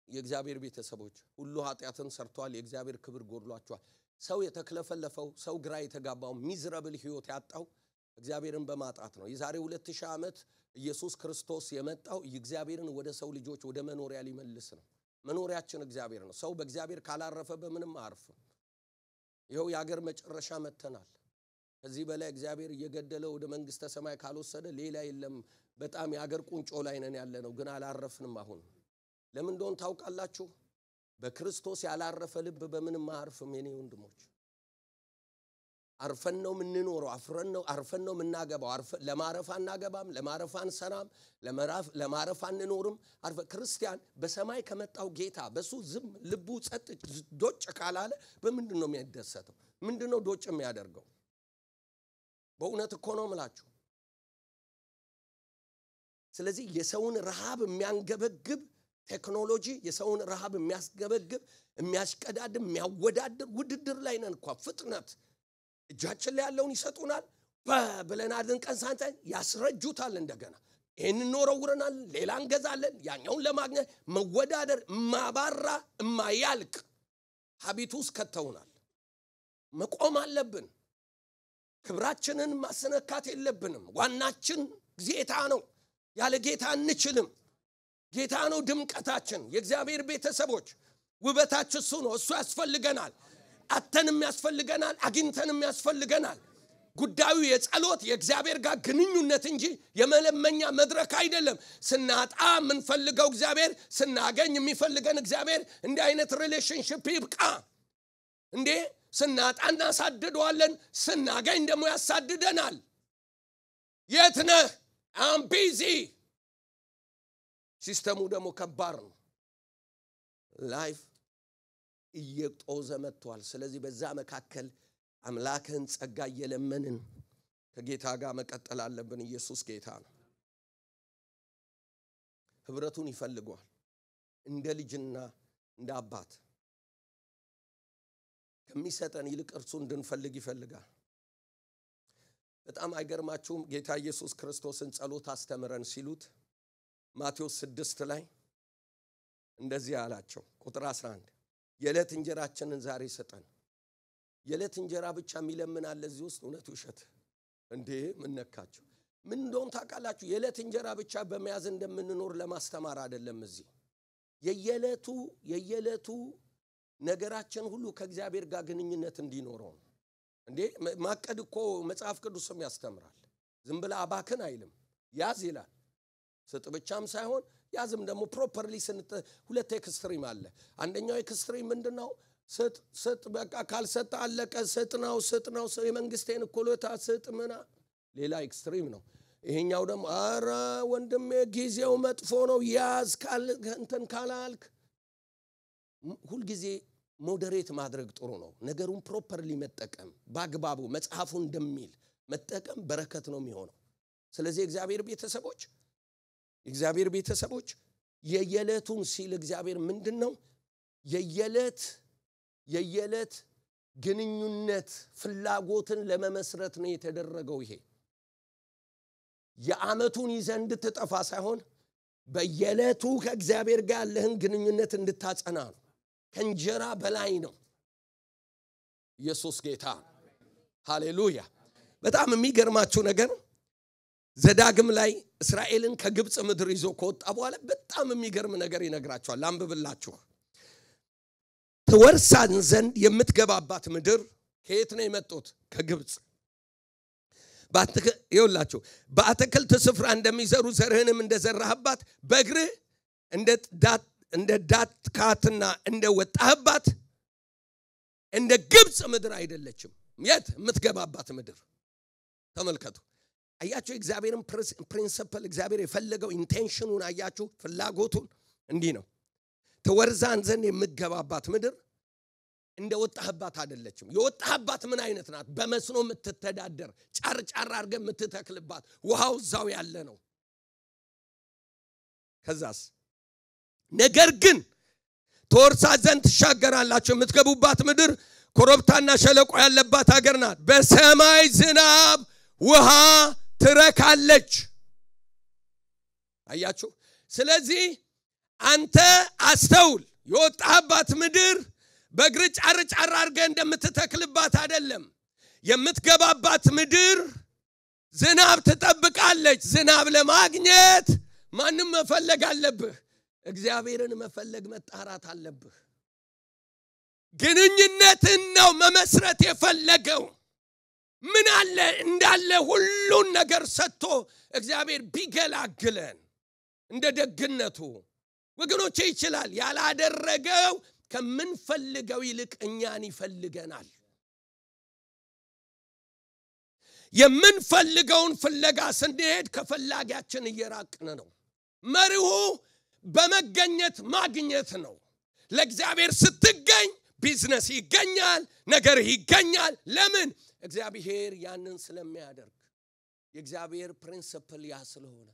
S1: የእግዚአብሔር ቤተሰቦች ሁሉ ኃጢአትን ሰርተዋል የእግዚአብሔር ክብር ጎድሏቸዋል። ሰው የተከለፈለፈው ሰው ግራ የተጋባው ሚዝራብል ህይወት ያጣው እግዚአብሔርን በማጣት ነው። የዛሬ 2000 ዓመት ኢየሱስ ክርስቶስ የመጣው እግዚአብሔርን ወደ ሰው ልጆች ወደ መኖሪያ ሊመልስ ነው። መኖሪያችን እግዚአብሔር ነው። ሰው በእግዚአብሔር ካላረፈ በምንም አያርፍም። ይሄው ያገር መጨረሻ መተናል። ከዚህ በላይ እግዚአብሔር እየገደለ ወደ መንግስተ ሰማይ ካልወሰደ ሌላ የለም። በጣም ያገር ቁንጮ ላይ ነን ያለነው ግን አላረፍንም። አሁን ለምን እንደሆነ ታውቃላችሁ? በክርስቶስ ያላረፈ ልብ በምንም አያርፍም። የኔ ወንድሞች አርፈን ነው የምንኖረው። አርፈን ነው የምናገባው። ለማረፍ አናገባም፣ ለማረፍ አንሰራም፣ ለማረፍ አንኖርም። ክርስቲያን በሰማይ ከመጣው ጌታ በሱ ዝም ልቡ ጸጥ ዶጭ ካላለ በምንድነው የሚያደሰተው? ምንድነው ዶጭ የሚያደርገው? በእውነት እኮ ነው የምላችሁ። ስለዚህ የሰውን ረሃብ የሚያንገበግብ ቴክኖሎጂ የሰውን ረሃብ የሚያስገበግብ የሚያስቀዳድም የሚያወዳድር ውድድር ላይ ነን እኮ። ፍጥነት እጃችን ላይ ያለውን ይሰጡናል ብለን አድንቀን ሳንተን ያስረጁታል። እንደገና ይሄን ኖረውረናል ሌላ እንገዛለን ያኛውን ለማግኘት መወዳደር ማባራ ማያልቅ ሀቢቱስ ከተውናል። መቆም አለብን። ክብራችንን ማስነካት የለብንም። ዋናችን ጌታ ነው። ያለ ጌታ እንችልም። ጌታ ነው ድምቀታችን። የእግዚአብሔር ቤተሰቦች ውበታችን እሱ ነው። እሱ ያስፈልገናል። አተንም ያስፈልገናል፣ አግኝተንም ያስፈልገናል። ጉዳዩ የጸሎት የእግዚአብሔር ጋር ግንኙነት እንጂ የመለመኛ መድረክ አይደለም። ስናጣ የምንፈልገው እግዚአብሔር፣ ስናገኝ የሚፈልገን እግዚአብሔር። እንዲህ አይነት ሪሌሽንሺፕ ይብቃ እንዴ! ስናጣ እናሳድደዋለን፣ ስናገኝ ደግሞ ያሳድደናል። የት ነህ? አም ቢዚ። ሲስተሙ ደግሞ ከባድ ነው። ላይፍ እየጦዘ መጥቷል። ስለዚህ በዛ መካከል አምላክን ጸጋ እየለመንን ከጌታ ጋር መቀጠል አለብን። ኢየሱስ ጌታ ነው። ህብረቱን ይፈልጋል። እንደ ልጅና እንደ አባት ከሚሰጠን ይልቅ እርሱን እንድንፈልግ ይፈልጋል። በጣም አይገርማችሁም? ጌታ ኢየሱስ ክርስቶስን ጸሎት አስተምረን ሲሉት ማቴዎስ 6 ላይ እንደዚህ አላቸው። ቁጥር 11 የዕለት እንጀራችንን ዛሬ ስጠን። የዕለት እንጀራ ብቻ የሚለምን አለ እዚህ ውስጥ? እውነት ውሸት እንዴ? ምን ነካችሁ? ምን እንደሆነ ታውቃላችሁ? የዕለት እንጀራ ብቻ በመያዝ እንደምንኖር ለማስተማር አይደለም። እዚህ የየዕለቱ ነገራችን ሁሉ ከእግዚአብሔር ጋር ግንኙነት እንዲኖረው እንዴ። ማቀድ እኮ መጽሐፍ ቅዱስም ያስተምራል። ዝም ብለ አባክን አይልም። ያዝ ይላል። ስጥ ብቻም ሳይሆን ያዝም ደግሞ ፕሮፐርሊ ሁለት ኤክስትሪም አለ። አንደኛው ኤክስትሪም ምንድነው? ስጥ በቃ ካልሰጠ አለቀ። ስጥ ነው የመንግስቴን እኮሎታ ስጥ ምና ሌላ ኤክስትሪም ነው። ይሄኛው ደግሞ አረ ወንድሜ ጊዜው መጥፎ ነው ያዝ እንትን ካላልክ ሁሉ ጊዜ ሞዴሬት ማድረግ ጥሩ ነው። ነገሩን ፕሮፐርሊ መጠቀም ባግባቡ መጽሐፉ እንደሚል መጠቀም በረከት ነው የሚሆነው። ስለዚህ እግዚአብሔር ቤተሰቦች የየለቱን ሲል እግዚአብሔር ምንድነው? የየለት ግንኙነት ፍላጎትን ለመመስረት ነው የተደረገው። ይሄ የዓመቱን ይዘህ እንድትጠፋ ሳይሆን በየለቱ ከእግዚአብሔር ጋር ያለህን ግንኙነት እንድታጸና ነው። ከእንጀራ በላይ ነው። ኢየሱስ ጌታ። ሃሌሉያ። በጣም የሚገርማችሁ ነገር ዘዳግም ላይ እስራኤልን ከግብጽ ምድር ይዞ ከወጣ በኋላ በጣም የሚገርም ነገር ይነግራቸዋል። ላንብብላችሁ። ትወርሳን ዘንድ የምትገባባት ምድር ከየት ነው የመጡት? ከግብጽ። ይኸውላችሁ በአትክልት ስፍራ እንደሚዘሩ ዘርህንም እንደዘራህባት በእግርህ እንደ ዳትካትና እንደ ወጣህባት እንደ ግብጽ ምድር አይደለችም። የት የምትገባባት ምድር? ተመልከቱ። አያችሁ እግዚአብሔርን ፕሪንሲፕል እግዚአብሔር የፈለገው ኢንቴንሽኑን አያችሁ፣ ፍላጎቱን እንዲህ ነው። ትወርሳን ዘንድ የምትገባባት ምድር እንደ ወጣህባት አይደለችም። የወጣህባት ምን አይነት ናት? በመስኖ የምትተዳደር ጫርጫር አድርገህ የምትተክልባት ውሃው እዛው ያለ ነው። ከዛስ ነገር ግን ትወርሳት ዘንድ ትሻገራላችሁ። የምትገቡባት ምድር ኮረብታና ሸለቆ ያለባት ሀገር ናት። በሰማይ ዝናብ ውሃ ትረካለች። አያችሁ። ስለዚህ አንተ አስተውል። የወጣህባት ምድር በእግር ጫርጫር አድርገህ እንደምትተክልባት አይደለም። የምትገባባት ምድር ዝናብ ትጠብቃለች። ዝናብ ለማግኘት ማንም መፈለግ አለብህ? እግዚአብሔርን መፈለግ መጣራት አለብህ። ግንኙነትን ነው መመስረት የፈለገው። ምን አለ እንዳለ ሁሉን ነገር ሰጥቶ እግዚአብሔር ቢገላግለን እንደ ደግነቱ ወገኖቼ ይችላል። ያላደረገው ከምንፈልገው ይልቅ እኛን ይፈልገናል። የምንፈልገውን ፍለጋ ስንሄድ ከፈላጊያችን እየራቅን ነው። መርሁ በመገኘት ማግኘት ነው። ለእግዚአብሔር ስትገኝ ቢዝነስ ይገኛል፣ ነገር ይገኛል። ለምን? እግዚአብሔር ያንን ስለሚያደርግ። የእግዚአብሔር ፕሪንሲፕል ያ ስለሆነ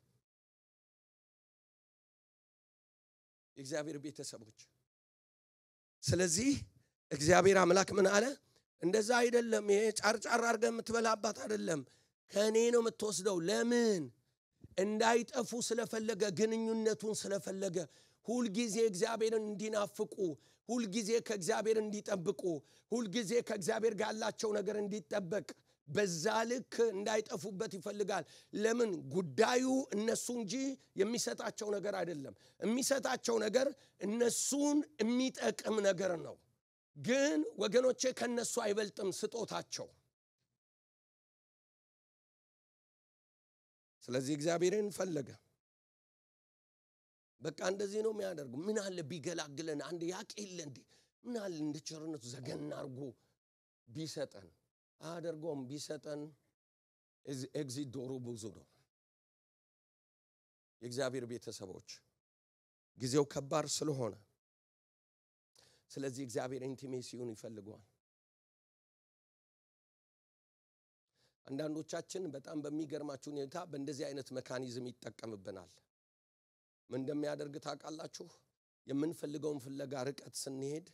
S1: የእግዚአብሔር ቤተሰቦች። ስለዚህ እግዚአብሔር አምላክ ምን አለ? እንደዛ አይደለም። ይሄ ጫርጫር አድርገህ የምትበላባት አይደለም፣ ከኔ ነው የምትወስደው። ለምን? እንዳይጠፉ ስለፈለገ፣ ግንኙነቱን ስለፈለገ፣ ሁል ጊዜ እግዚአብሔርን እንዲናፍቁ፣ ሁል ጊዜ ከእግዚአብሔር እንዲጠብቁ፣ ሁል ጊዜ ከእግዚአብሔር ጋር ያላቸው ነገር እንዲጠበቅ፣ በዛ ልክ እንዳይጠፉበት ይፈልጋል። ለምን? ጉዳዩ እነሱ እንጂ የሚሰጣቸው ነገር አይደለም። የሚሰጣቸው ነገር እነሱን የሚጠቅም ነገር ነው። ግን ወገኖቼ ከነሱ አይበልጥም ስጦታቸው። ስለዚህ እግዚአብሔርን ፈለገ። በቃ እንደዚህ ነው የሚያደርጉ። ምን አለ ቢገላግለን? አንድ ያቄለ እንዴ ምን አለ እንደ ቸርነቱ ዘገና አርጎ ቢሰጠን። አደርጎም ቢሰጠን ኤግዚት ዶሩ ብዙ ነው። የእግዚአብሔር ቤተሰቦች ጊዜው ከባድ ስለሆነ ስለዚህ እግዚአብሔር ኢንቲሜሲውን ይፈልጋል። አንዳንዶቻችን በጣም በሚገርማችሁ ሁኔታ በእንደዚህ አይነት መካኒዝም ይጠቀምብናል። ምን እንደሚያደርግ ታውቃላችሁ? የምንፈልገውን ፍለጋ ርቀት ስንሄድ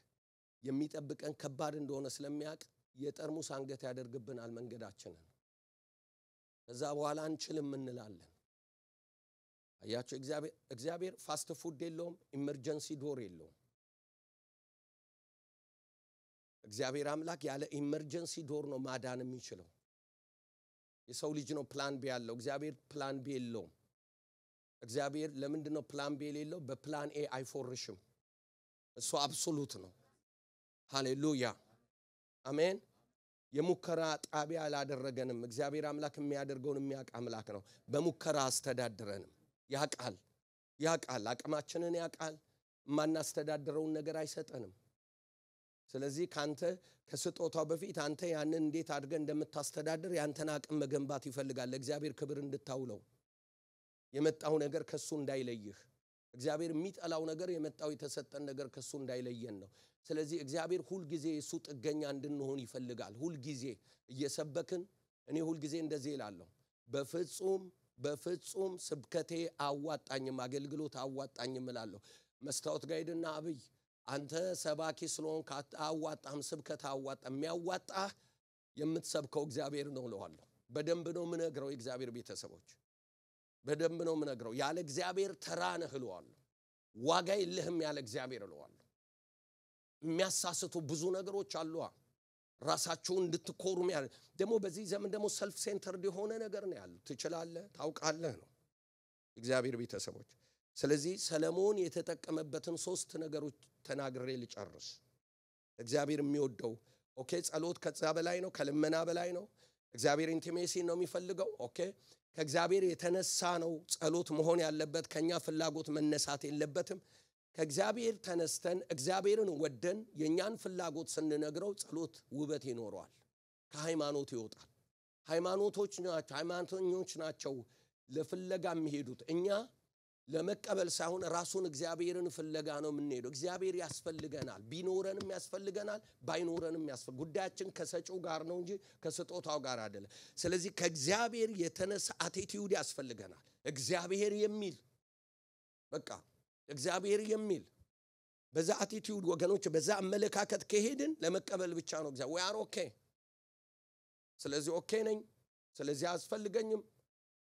S1: የሚጠብቀን ከባድ እንደሆነ ስለሚያውቅ የጠርሙስ አንገት ያደርግብናል መንገዳችንን። ከዛ በኋላ አንችልም እንላለን። አያችሁ እግዚአብሔር ፋስት ፉድ የለውም፣ ኢመርጀንሲ ዶር የለውም። እግዚአብሔር አምላክ ያለ ኢመርጀንሲ ዶር ነው ማዳን የሚችለው። የሰው ልጅ ነው ፕላን ቢ ያለው፣ እግዚአብሔር ፕላን ቢ የለውም። እግዚአብሔር ለምንድን ነው ፕላን ቢ የሌለው? በፕላን ኤ አይፎርሽም። እሱ አብሶሉት ነው። ሃሌሉያ አሜን። የሙከራ ጣቢያ አላደረገንም። እግዚአብሔር አምላክ የሚያደርገውን የሚያውቅ አምላክ ነው። በሙከራ አስተዳድረንም ያውቃል፣ አቅማችንን ያውቃል። ማናስተዳድረውን ነገር አይሰጠንም። ስለዚህ ካንተ ከስጦታው በፊት አንተ ያንን እንዴት አድርገህ እንደምታስተዳድር ያንተን አቅም መገንባት ይፈልጋል። ለእግዚአብሔር ክብር እንድታውለው የመጣው ነገር ከሱ እንዳይለይህ። እግዚአብሔር የሚጠላው ነገር የመጣው የተሰጠን ነገር ከሱ እንዳይለየን ነው። ስለዚህ እግዚአብሔር ሁሉ ጊዜ እሱ ጥገኛ እንድንሆን ይፈልጋል። ሁሉ ጊዜ እየሰበክን እኔ ሁሉ ጊዜ እንደዚህ እላለሁ፣ በፍጹም ስብከቴ አዋጣኝም፣ አገልግሎት አዋጣኝም እላለሁ። መስታወት ጋይድና አብይ አንተ ሰባኪ ስለሆንክ አዋጣም፣ ስብከት አዋጣም። የሚያዋጣህ የምትሰብከው እግዚአብሔር ነው እለዋለሁ። በደንብ ነው የምነግረው። የእግዚአብሔር ቤተሰቦች በደንብ ነው የምነግረው። ያለ እግዚአብሔር ተራ ነህ እለዋለሁ። ዋጋ የለህም ያለ እግዚአብሔር እለዋለሁ። የሚያሳስቱ ብዙ ነገሮች አሉ። ራሳቸውን እንድትኮሩ ደግሞ በዚህ ዘመን ደግሞ ሰልፍ ሴንተርድ የሆነ ነገር ነው ያለው። ትችላለህ፣ ታውቃለህ ነው እግዚአብሔር ቤተሰቦች። ስለዚህ ሰለሞን የተጠቀመበትን 3 ነገሮች ተናግሬ ልጨርስ። እግዚአብሔር የሚወደው ኦኬ ጸሎት ከዛ በላይ ነው ከልመና በላይ ነው እግዚአብሔር ኢንቲሜሲ ነው የሚፈልገው ኦኬ ከእግዚአብሔር የተነሳ ነው ጸሎት መሆን ያለበት ከኛ ፍላጎት መነሳት የለበትም ከእግዚአብሔር ተነስተን እግዚአብሔርን ወደን የኛን ፍላጎት ስንነግረው ጸሎት ውበት ይኖረዋል ከሃይማኖት ይወጣል ሃይማኖተኞች ናቸው ለፍለጋ የሚሄዱት እኛ ለመቀበል ሳይሆን ራሱን እግዚአብሔርን ፍለጋ ነው የምንሄደው እግዚአብሔር ያስፈልገናል ቢኖረንም ያስፈልገናል ባይኖረንም ጉዳያችን ከሰጪው ጋር ነው እንጂ ከስጦታው ጋር አይደለም ስለዚህ ከእግዚአብሔር የተነሳ አቲቲዩድ ያስፈልገናል እግዚአብሔር የሚል በቃ እግዚአብሔር የሚል በዛ አቲቲዩድ ወገኖች በዛ አመለካከት ከሄድን ለመቀበል ብቻ ነው እግዚአብሔር we are okay ስለዚህ ኦኬ ነኝ ስለዚህ አስፈልገኝም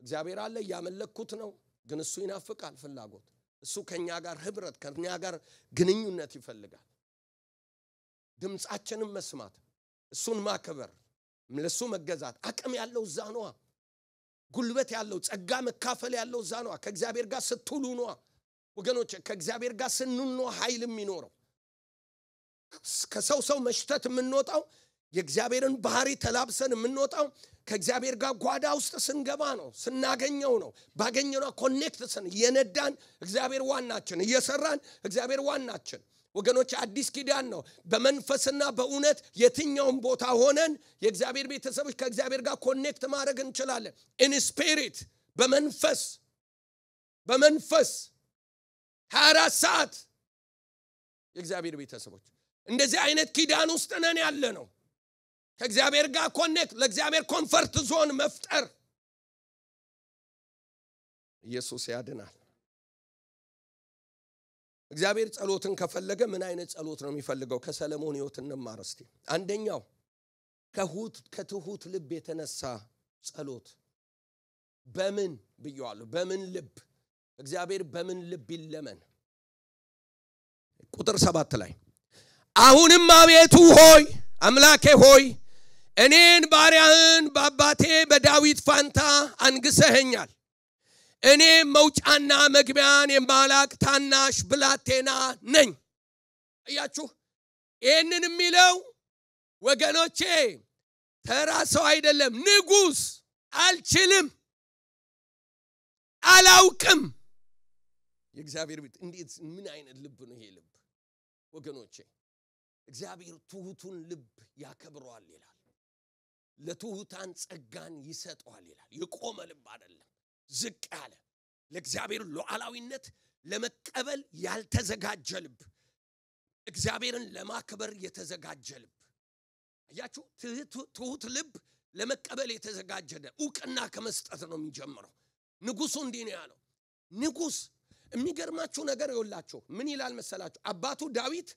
S1: እግዚአብሔር አለ ያመለኩት ነው ግን እሱ ይናፍቃል ፍላጎት እሱ ከኛ ጋር ህብረት ከኛ ጋር ግንኙነት ይፈልጋል ድምጻችንን መስማት እሱን ማከበር ለሱ መገዛት አቅም ያለው እዛ ነው ጉልበት ያለው ጸጋ መካፈል ያለው እዛ ነው ከእግዚአብሔር ጋር ስትሉ ነው ወገኖች ከእግዚአብሔር ጋር ስንኖ ኃይል የሚኖረው ከሰው መሽተት የምንወጣው የእግዚአብሔርን ባህሪ ተላብሰን የምንወጣው ከእግዚአብሔር ጋር ጓዳ ውስጥ ስንገባ ነው ስናገኘው ነው ባገኘነው ኮኔክት ስን የነዳን እግዚአብሔር ዋናችን እየሰራን እግዚአብሔር ዋናችን ወገኖች አዲስ ኪዳን ነው በመንፈስና በእውነት የትኛውም ቦታ ሆነን የእግዚአብሔር ቤተሰቦች ከእግዚአብሔር ጋር ኮኔክት ማድረግ እንችላለን in spirit በመንፈስ 24 ሰዓት የእግዚአብሔር ቤተሰቦች እንደዚህ አይነት ኪዳን ውስጥ ነን ያለ ነው ከእግዚአብሔር ጋር ኮኔክት ለእግዚአብሔር ኮምፈርት ዞን መፍጠር ኢየሱስ ያድናል እግዚአብሔር ጸሎትን ከፈለገ ምን አይነት ጸሎት ነው የሚፈልገው ከሰለሞን ሕይወት እንማር እስቲ አንደኛው ከትሁት ልብ የተነሳ ጸሎት በምን ብየዋለሁ በምን ልብ እግዚአብሔር በምን ልብ ይለመን ቁጥር 7 ላይ አሁንም አቤቱ ሆይ አምላኬ ሆይ እኔን ባሪያህን በአባቴ በዳዊት ፋንታ አንግሰኸኛል እኔ መውጫና መግቢያን የማላቅ ታናሽ ብላቴና ነኝ አያችሁ ይሄንን የሚለው ወገኖቼ ተራ ሰው አይደለም ንጉስ አልችልም አላውቅም የእግዚአብሔር ቤት እንዴት ምን አይነት ልብ ነው ይሄ ልብ ወገኖቼ እግዚአብሔር ትሁቱን ልብ ያከብረዋል ይላል ለትሁታን ጸጋን ይሰጠዋል ይላል የቆመ ልብ አይደለም ዝቅ ያለ ለእግዚአብሔር ሉዓላዊነት ለመቀበል ያልተዘጋጀ ልብ እግዚአብሔርን ለማክበር የተዘጋጀ ልብ አያችሁ ትሁት ልብ ለመቀበል የተዘጋጀ ዕውቅና ከመስጠት ነው የሚጀምረው ንጉሱ እንዲህ ነው ያለው ንጉስ የሚገርማችሁ ነገር ይወላችሁ ምን ይላል መሰላችሁ አባቱ ዳዊት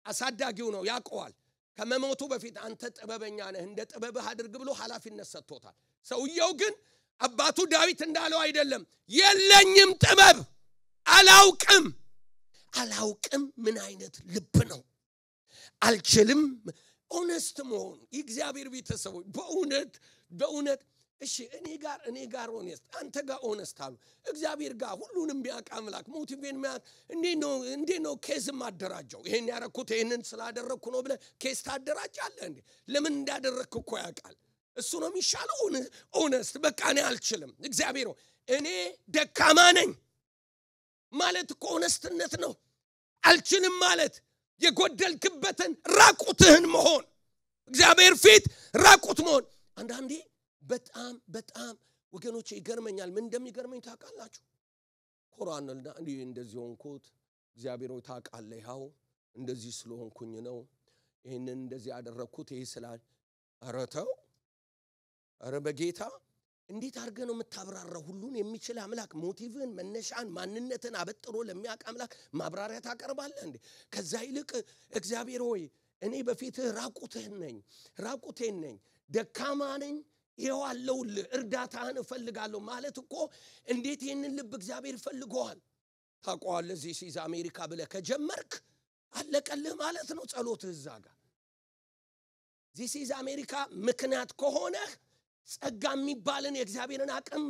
S1: አሳዳጊው ነው ያቀዋል ከመሞቱ በፊት አንተ ጥበበኛ ነህ እንደ ጥበብህ አድርግ ብሎ ኃላፊነት ሰጥቶታል ሰውየው ግን አባቱ ዳዊት እንዳለው አይደለም የለኝም ጥበብ አላውቅም ምን አይነት ልብ ነው አልችልም ኦነስት መሆን የእግዚአብሔር ቤተሰቦች በእውነት እሺ እኔ ጋር ኦነስት አንተ ጋር ኦነስት አሉ እግዚአብሔር ጋር ሁሉንም ቢያውቅ አምላክ ሞቲቬን ማያት እንዴ ነው ኬዝ ማደራጀው ይሄን ያረኩት ይሄንን ስላደረኩ ነው ብለ ኬዝ ታደራጃለህ እንዴ ለምን እንዳደረክ እኮ ያውቃል እሱ ነው የሚሻለው ኦነስት በቃ እኔ አልችልም እግዚአብሔር እኔ ደካማ ነኝ ማለት እኮ ኦነስትነት ነው አልችልም ማለት የጎደልክበትን ራቁትህን መሆን እግዚአብሔር ፊት ራቁት መሆን አንዳንዴ በጣም ወገኖቼ ይገርመኛል ምን እንደሚገርመኝ ታውቃላችሁ ቁርአንና እንደዚህ ሆንኩት እግዚአብሔር ሆይ ታውቃለህ ያው እንደዚህ ስለሆንኩኝ ነው ይሄንን እንደዚህ ያደረኩት ይሄ ስላል አረተው አረ በጌታ እንዴት አርገ ነው የምታብራራው ሁሉን የሚችል አምላክ ሞቲቭን መነሻን ማንነትን አበጥሮ ለሚያውቅ አምላክ ማብራሪያ ታቀርባለህ እንዴ ከዛ ይልቅ እግዚአብሔር ሆይ እኔ በፊትህ ራቁቴን ነኝ ደካማ ነኝ ይሄው አለውል እርዳታህን እፈልጋለሁ ማለት እኮ እንዴት ይሄንን ልብ እግዚአብሔር ፈልገዋል ታቋለ ዚስ አሜሪካ ብለ ከጀመርክ አለቀልህ ማለት ነው ጸሎትህ ዛጋ ዚስ አሜሪካ ምክንያት ከሆነ ጸጋ የሚባልን የእግዚአብሔርን አቅም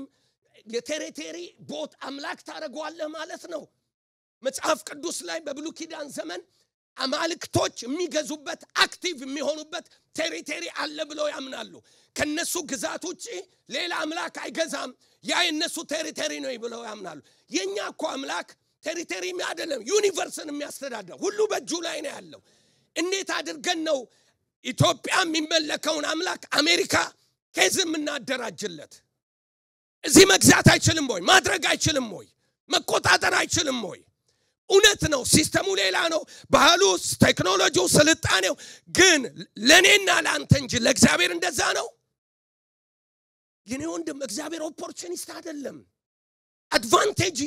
S1: የቴሪቶሪ ቦት አምላክ ታረጋዋለህ ማለት ነው መጽሐፍ ቅዱስ ላይ በብሉይ ኪዳን ዘመን አማልክቶች የሚገዙበት አክቲቭ የሚሆኑበት ቴሪቶሪ አለ ብለው ያምናሉ ከነሱ ግዛት ውጪ ሌላ አምላክ አይገዛም ያ የነሱ ቴሪቶሪ ነው ብለው ያምናሉ የኛ እኮ አምላክ ቴሪቶሪ አይደለም ዩኒቨርስን የሚያስተዳድር ሁሉ በእጁ ላይ ነው ያለው እንዴት አድርገን ነው ኢትዮጵያ የሚመለከውን አምላክ አሜሪካ ከዝም እናደራጅለት እዚህ መግዛት አይችልም ወይ ማድረግ አይችልም ወይ መቆጣጠር አይችልም ወይ እውነት ነው ሲስተሙ ሌላ ነው ባህሉ ቴክኖሎጂው ስልጣኔው ግን ለኔና ላንተ እንጂ ለእግዚአብሔር እንደዛ ነው የኔ ወንድም እግዚአብሔር ኦፖርቹኒስት አይደለም አድቫንቴጅ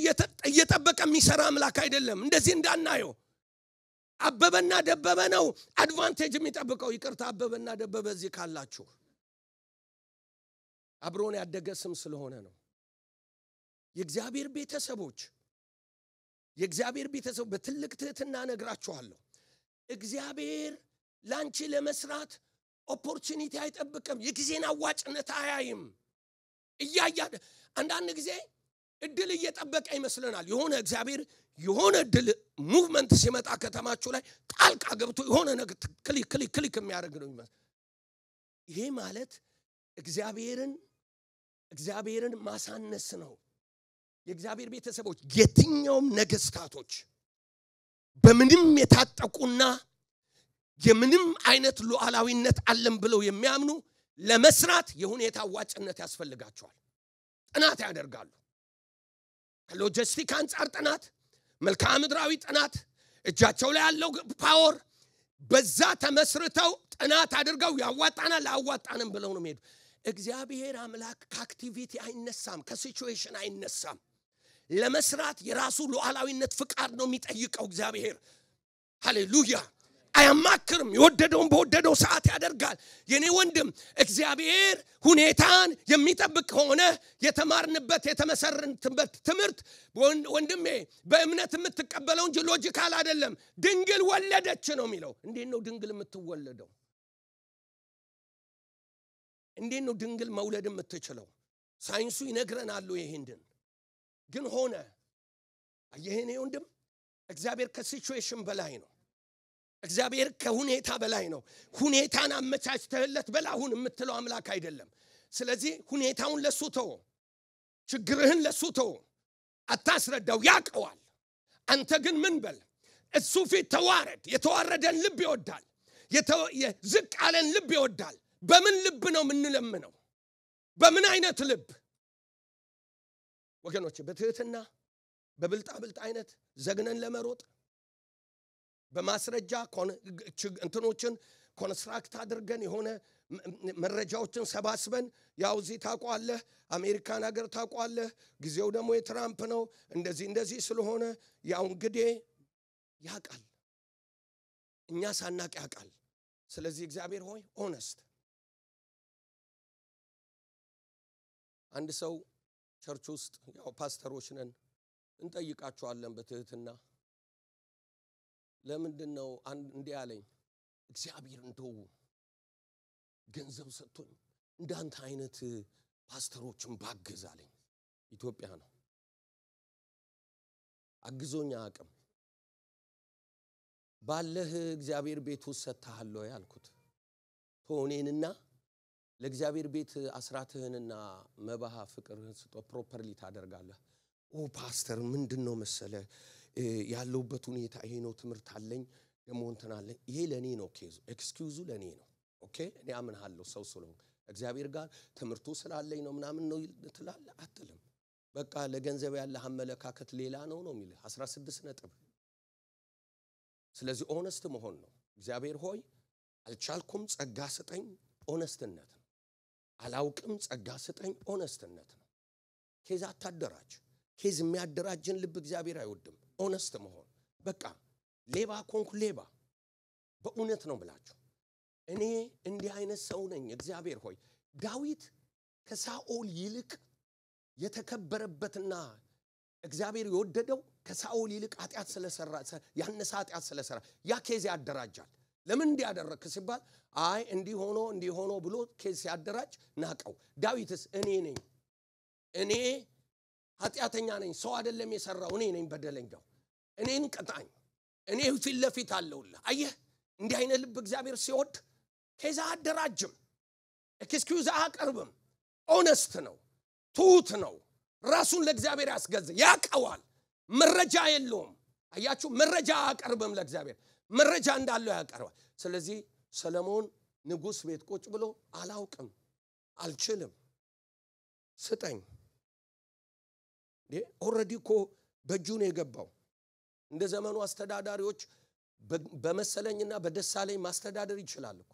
S1: እየጠበቀ የሚሰራ አምላክ አይደለም እንደዚህ እንዳናየው አበበና ደበበ ነው አድቫንቴጅ የሚጠብቀው ይቅርታ አበበና ደበበ እዚህ ካላችሁ አብሮን ያደገ ስም ስለሆነ ነው የእግዚአብሔር ቤተሰብ በትልቅ ትህትና ነግራችኋለሁ እግዚአብሔር ላንቺ ለመስራት ኦፖርቹኒቲ አይጠብቅም የጊዜን አዋጭነት አያይም እያያደ አንዳንድ ጊዜ እድል እየጠበቀ ይመስለናል የሆነ እግዚአብሔር የሆነ እድል ሙቭመንት ሲመጣ ከተማችሁ ላይ ጣልቃ ገብቶ የሆነ ነገር ክሊክ የሚያደርግ ነው ይመስል ይሄ ማለት እግዚአብሔርን ማሳነስ ነው የእግዚአብሔር ቤተሰቦች የትኛውም ነገስታቶች በምንም የታጠቁና የምንም አይነት ሉዓላዊነት አለም ብለው የሚያምኑ ለመስራት የሁኔታ ዋጭነት ያስፈልጋቸዋል ጥናት ያደርጋሉ ከሎጂስቲክ አንፃር ጥናት መልክዓ ምድራዊ ጥናት እጃቸው ላይ ያለው ፓወር በዛ ተመስርተው ጥናት አድርገው ያዋጣናል አዋጣንም ብለው ነው የሚሄዱ እግዚአብሔር አምላክ ከአክቲቪቲ አይነሳም ከሲቹዌሽን አይነሳም ለመስራት የራሱ ሉዓላዊነት ፍቃድ ነው የሚጠይቀው እግዚአብሔር ሃሌሉያ አያማክርም የወደደውን በወደደው ሰዓት ያደርጋል የኔ ወንድም እግዚአብሔር ሁኔታን የሚጠብቅ ሆነ የተማርንበት የተመሰረንበት ትምህርት ወንድሜ በእምነት የምትቀበለው እንጂ ሎጂካል አይደለም ድንግል ወለደች ነው የሚለው እንዴት ነው ድንግል የምትወለደው እንዴት ነው ድንግል መውለድ የምትችለው ሳይንሱ ይነግረናል ይሄንን ግን ሆነ የኔ ወንድም እግዚአብሔር ከሲቹዌሽን በላይ ነው እግዚአብሔር ከሁኔታ በላይ ነው ሁኔታን አመቻችተህለት በላሁን የምትለው አምላክ አይደለም ስለዚህ ሁኔታውን ለሱ ተው ችግርህን ለሱ ተው አታስረዳው ያቀዋል አንተ ግን ምን በል እሱ ፊት ተዋረድ የተዋረደን ልብ ይወዳል ዝቅ ያለን ልብ ይወዳል በምን ልብ ነው ምንለምነው በምን አይነት ልብ ወገኖች በትህትና በብልጣብልጥ አይነት ዘግነን ለመሮጥ በማስረጃ እንትኖችን ኮንስትራክት አድርገን የሆነ መረጃዎችን ሰባስበን ያው እዚህ ታቋለህ አሜሪካን ሀገር ታቋለህ ጊዜው ደግሞ የትራምፕ ነው እንደዚህ ስለሆነ ያው እንግዲህ ያቃል እኛ ሳናቅ ያቃል ስለዚህ እግዚአብሔር ሆይ ኦነስት አንድ ሰው ቸርች ውስጥ ያው ፓስተሮች ነን እንጠይቃቸዋለን በትህትና ለምንድነው እንዴ ያለኝ እግዚአብሔር እንደው ገንዘብ ሰጥቶኝ እንዳንተ አይነት ፓስተሮችን ባገዝ አለኝ ኢትዮጵያ ነው አግዞኛ አቅም ባለህ እግዚአብሔር ቤት ውስጥ ሰጣሃለ ያልኩት ቶኔንና ለእግዚአብሔር ቤት አስራትህንና መባሃ ፍቅርህን ስጦ ፕሮፐርሊ ታደርጋለህ ፓስተር ምንድነው መሰለ ያለውበት ሁኔታ ይሄ ነው ትምርት አለኝ ደሞ እንትን አለኝ ይሄ ለኔ ነው ኬዝ ኤክስኪዩዙ ለኔ ነው ኦኬ እኔ አምንሃለሁ ሰው ስለሆነ እግዚአብሔር ጋር ትምርቱ ስላለኝ ነው ምናምን ነው ትላለ አትልም በቃ ለገንዘብ ያለ አመለካከት ሌላ ነው የሚል 16 ነጥብ ስለዚህ ኦነስት መሆን ነው እግዚአብሔር ሆይ አልቻልኩም ጸጋ ስጠኝ ኦነስትነት ነው አላውቅም ጸጋ ስጠኝ ኦነስትነት ነው ኬዝ አታደራጅ ኬዝ የሚያደራጅን ልብ እግዚአብሔር አይወድም ኦነስት መሆን በቃ ሌባ ኮንኩ ሌባ በእውነት ነው ብላችሁ እኔ እንዲህ አይነት ሰው ነኝ እግዚአብሔር ሆይ ዳዊት ከሳኦል ይልቅ የተከበረበትና እግዚአብሔር የወደደው ከሳኦል ይልቅ ኃጢአት ስለሰራ ያነሳ ኃጢአት ስለሰራ ያ ኬዝ ያደራጃል ለምን እንዲያደረክ ሲባል አይ እንዲህ ሆኖ ብሎ ኬዝ ያደራጅ ናቀው ዳዊትስ እኔ ኃጢአተኛ ነኝ ሰው አይደለም የሰራው እኔ ነኝ በደለኛው እኔን ቀጣኝ
S2: እኔ ፊት ለፊት አለውልህ አየህ እንዲህ አይነት ልብ እግዚአብሔር ሲወድ ከዛ አደራጅም ኤክስኪዩዝ አቀርብም ኦነስት ነው ትሁት ነው ራሱን ለእግዚአብሔር ያስገዘ ያቀዋል መረጃ የለውም አያችሁ መረጃ አቀርብም ለእግዚአብሔር መረጃ እንዳለው ያቀርባል ስለዚህ ሰሎሞን ንጉስ ቤት ቁጭ ብሎ አላውቅም አልችልም ስጠኝ ኦሬዲ ኮ በእጁ ነው የገባው እንደ ዘመኑ አስተዳዳሪዎች በመሰለኝና በደሳለኝ ማስተዳደር ይችላል እኮ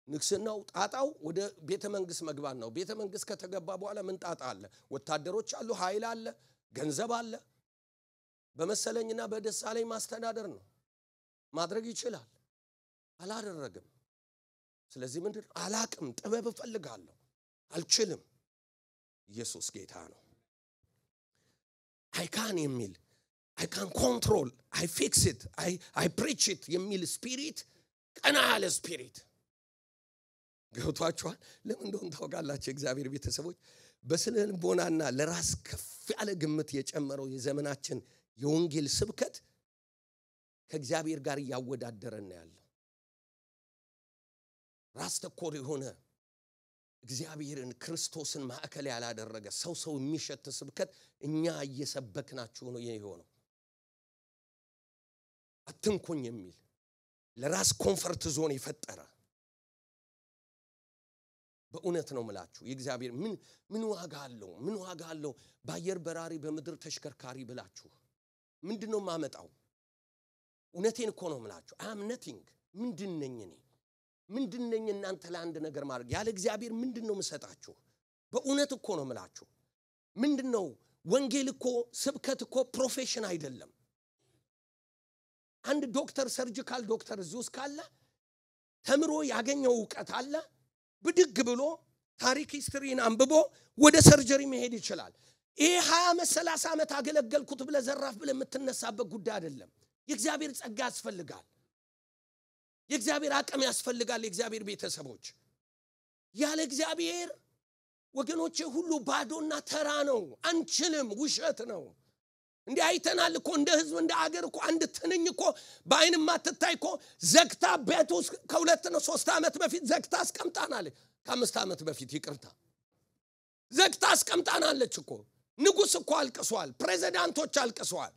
S2: ንግስናው ጣጣው ወደ ቤተ መንግስት መግባት ነው ቤተ መንግስት ከተገባ በኋላ ምን ጣጣ አለ ወታደሮች አሉ ኃይል አለ ገንዘብ አለ በመሰለኝና በደሳለኝ ማስተዳደር ነው ማድረግ ይችላል አላደረገም ስለዚህ ምንድን አላቅም ጥበብ ፈልጋለሁ አልችልም ኢየሱስ ጌታ ነው I can control I fix it I preach it የሚል ስፒሪት ቀና ያለ ስፒሪት ገብቷችኋል ለምን እንደሆነ ታውቃላችሁ እግዚአብሔር ቤተሰቦች በስነ ልቦናና ለራስ ከፍ ያለ ግምት የጨመረው የዘመናችን የወንጌል ስብከት ከእግዚአብሔር ጋር ያወዳደረና ያለው ራስ ተኮር የሆነ እግዚአብሔርን ክርስቶስን ማዕከል ያላደረገ ሰው የሚሸት ስብከት እኛ እየሰበክናችሁ ነው የሆነው አትንኩኝ የሚል ለራስ ኮምፎርት ዞን ይፈጠራ በእውነት ነው ምላችሁ የእግዚአብሔር ምን ዋጋ አለው ባየር በራሪ በመድር ተሽከርካሪ ብላችሁ ምንድነው ማመጣው እውነቴን እኮ ነው ምላችሁ አም ነቲንግ ምንድነኝ እናንተ ለአንድ ነገር ማድረግ ያለ እግዚአብሔር ምንድነው መሰጣችሁ በእውነት እኮ ነው ምላችሁ ምንድነው ወንጌል እኮ ስብከት እኮ ፕሮፌሽን አይደለም አንድ ዶክተር ሰርጂካል ዶክተር ዙስ ካለ ተምሮ ያገኘው ዕውቀት አለ ብድግ ብሎ ታሪክ ሂስትሪን አንብቦ ወደ ሰርጀሪ መሄድ ይችላል ይሄ 20 ዓመት 30 ዓመት አገለገልኩት ብለ ዘራፍ ብለ የምትነሳበት ጉዳይ አይደለም የእግዚአብሔር ጸጋ ያስፈልጋል የእግዚአብሔር አቅም ያስፈልጋል የእግዚአብሔር ቤተሰቦች ያለ እግዚአብሔር ወገኖቼ ሁሉ ባዶና ተራ ነው አንችልም ውሸት ነው እንዴ አይተናል እኮ እንደ ህዝብ እንደ አገር እኮ አንድ ትንኝ እኮ በአይንም ማትታይ እኮ ዘግታ ቤቱስ ከሁለት ነው 3 ዓመት በፊት ዘግታ አስቀምጣናለች ከ5 ዓመት በፊት ይቅርታ ዘግታ አስቀምጣናለች እኮ ንጉስ እኮ አልቀሷል ፕሬዝዳንቶች አልቀሷል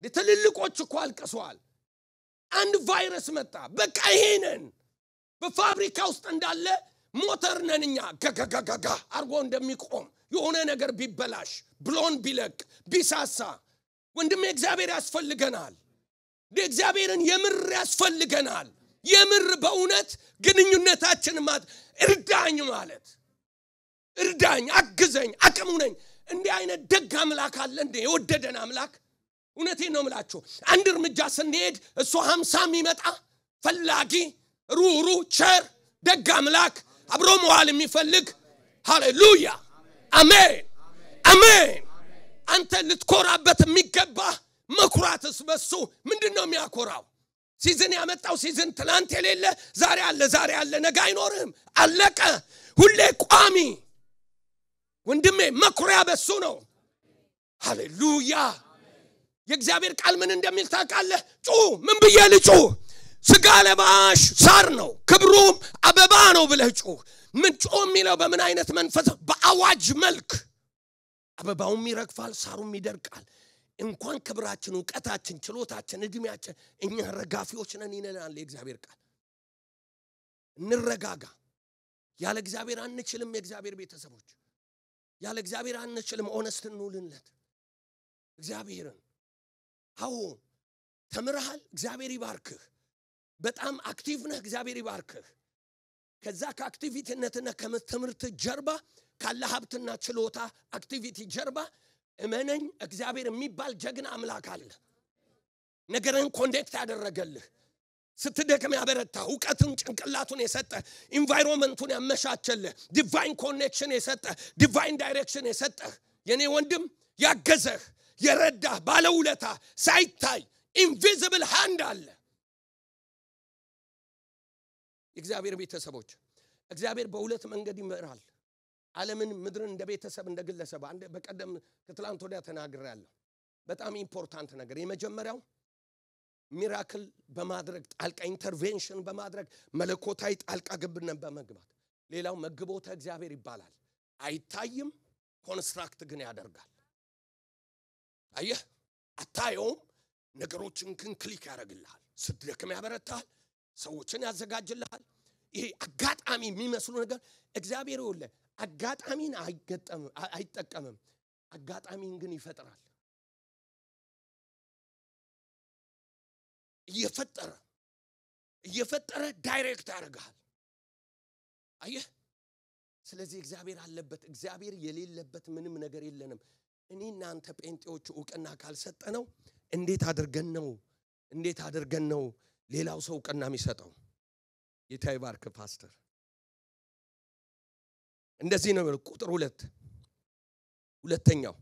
S2: ለትልልቆች እኮ አልቀሷል አንድ ቫይረስ መጣ በቃ ይሄንን በፋብሪካ ውስጥ እንዳለ ሞተር ነንኛ ጋጋጋጋ አርጎ እንደሚቆም የሆነ ነገር ቢበላሽ ብሎን ቢለቅ ቢሳሳ ወንድም እግዚአብሔር ያስፈልገናል ለእግዚአብሔርን የምር ያስፈልገናል የምር በእውነት ግንኙነታችን እርዳኝ ማለት እርዳኝ አግዘኝ አቅሙ ነኝ እንዴ አይነት ደግ አምላክ አለ እንዴ የወደደን አምላክ እውነቴን ነው ምላችሁ አንድ እርምጃ ስንሄድ እሱ 50 ይመጣ ፈላጊ ሩሩ ቸር ደግ አምላክ አብሮ መዋል የሚፈልግ ሃሌሉያ አሜን አንተ ልትኮራበት የሚገባ መኩራትስ በሱ ምንድነው የሚያኮራው ሲዝን ያመጣው ሲዝን ትላንት የሌለ ዛሬ አለ ነገ አይኖርም አለቀ ሁሌ ቋሚ ወንድሜ መኩሪያ በሱ ነው ሃሌሉያ የእግዚአብሔር ቃል ምን እንደሚል ታውቃለህ ጩ ምን በየልጩ ስጋ ለባሽ ሳር ነው ክብሩም አበባ ነው ብለህ ጩ ምን ጩ የሚለው በምን አይነት መንፈስ በአዋጅ መልክ አበባውም ይረግፋል ሳሩም ይደርቃል እንኳን ክብራችን ዕውቀታችን ችሎታችን እድሜያችን እኛ ረጋፊዎች ነን ይነናል የእግዚአብሔር ቃል እንረጋጋ ያለ እግዚአብሔር አንችልም የእግዚአብሔር ቤተሰቦች ያለ እግዚአብሔር አንችልም ኦነስት እንውልለት እግዚአብሔርን አዎ ተምረሃል እግዚአብሔር ይባርክህ በጣም አክቲቭ ነህ እግዚአብሔር ይባርክህ ከዛ ከአክቲቪቲነትና ከትምህርት ጀርባ ካለ ሀብትና ችሎታ አክቲቪቲ ጀርባ እመነኝ እግዚአብሔር የሚባል ጀግና አምላክ አለ ነገርን ኮኔክት ያደረገልህ ስትደከም ያበረታ ዕውቀቱን ጭንቅላቱን የሰጠ ኢንቫይሮንመንቱን ያመቻቸልህ ዲቫይን ኮኔክሽን የሰጠ ዲቫይን ዳይሬክሽን የሰጠ የኔ ወንድም ያገዘህ የረዳ ባለውለታ ሳይታይ ኢንቪዚብል ሃንድ አለ እግዚአብሔር ቤተሰቦች እግዚአብሔር በሁለት መንገድ ይመራል ዓለምን ምድርን እንደ ቤተሰብ እንደ ግለሰብ አንድ በቀደም ከትላንት ወዲያ ተናግሬያለሁ በጣም ኢምፖርታንት ነገር የመጀመሪያው ሚራክል በማድረግ ጣልቃ ኢንተርቬንሽን በማድረግ መለኮታዊ ጣልቃ ገብነት በመግባት ሌላው መግቦተ እግዚአብሔር ይባላል አይታይም ኮንስትራክት ግን ያደርጋል አየህ አታየውም ነገሮችን ግን ክሊክ ያደርግልሃል ስትደክም ያበረታል ሰዎችን ያዘጋጅልሃል ይሄ አጋጣሚ የሚመስሉ ነገር እግዚአብሔር ይወለ አጋጣሚን አይጠቀምም አጋጣሚን ግን ይፈጥራል እየፈጠረ ዳይሬክት ያደርጋል አየህ ስለዚህ እግዚአብሔር አለበት እግዚአብሔር የሌለበት ምንም ነገር የለንም እኔና አንተ ጴንጤዎች ዕውቅና ካልሰጠነው እንዴት አድርገን ነው ሌላው ሰው ዕውቅና የሚሰጠው ጌታ ይባርክ ፓስተር እንደዚህ ነው ቁጥር 2 ሁለተኛው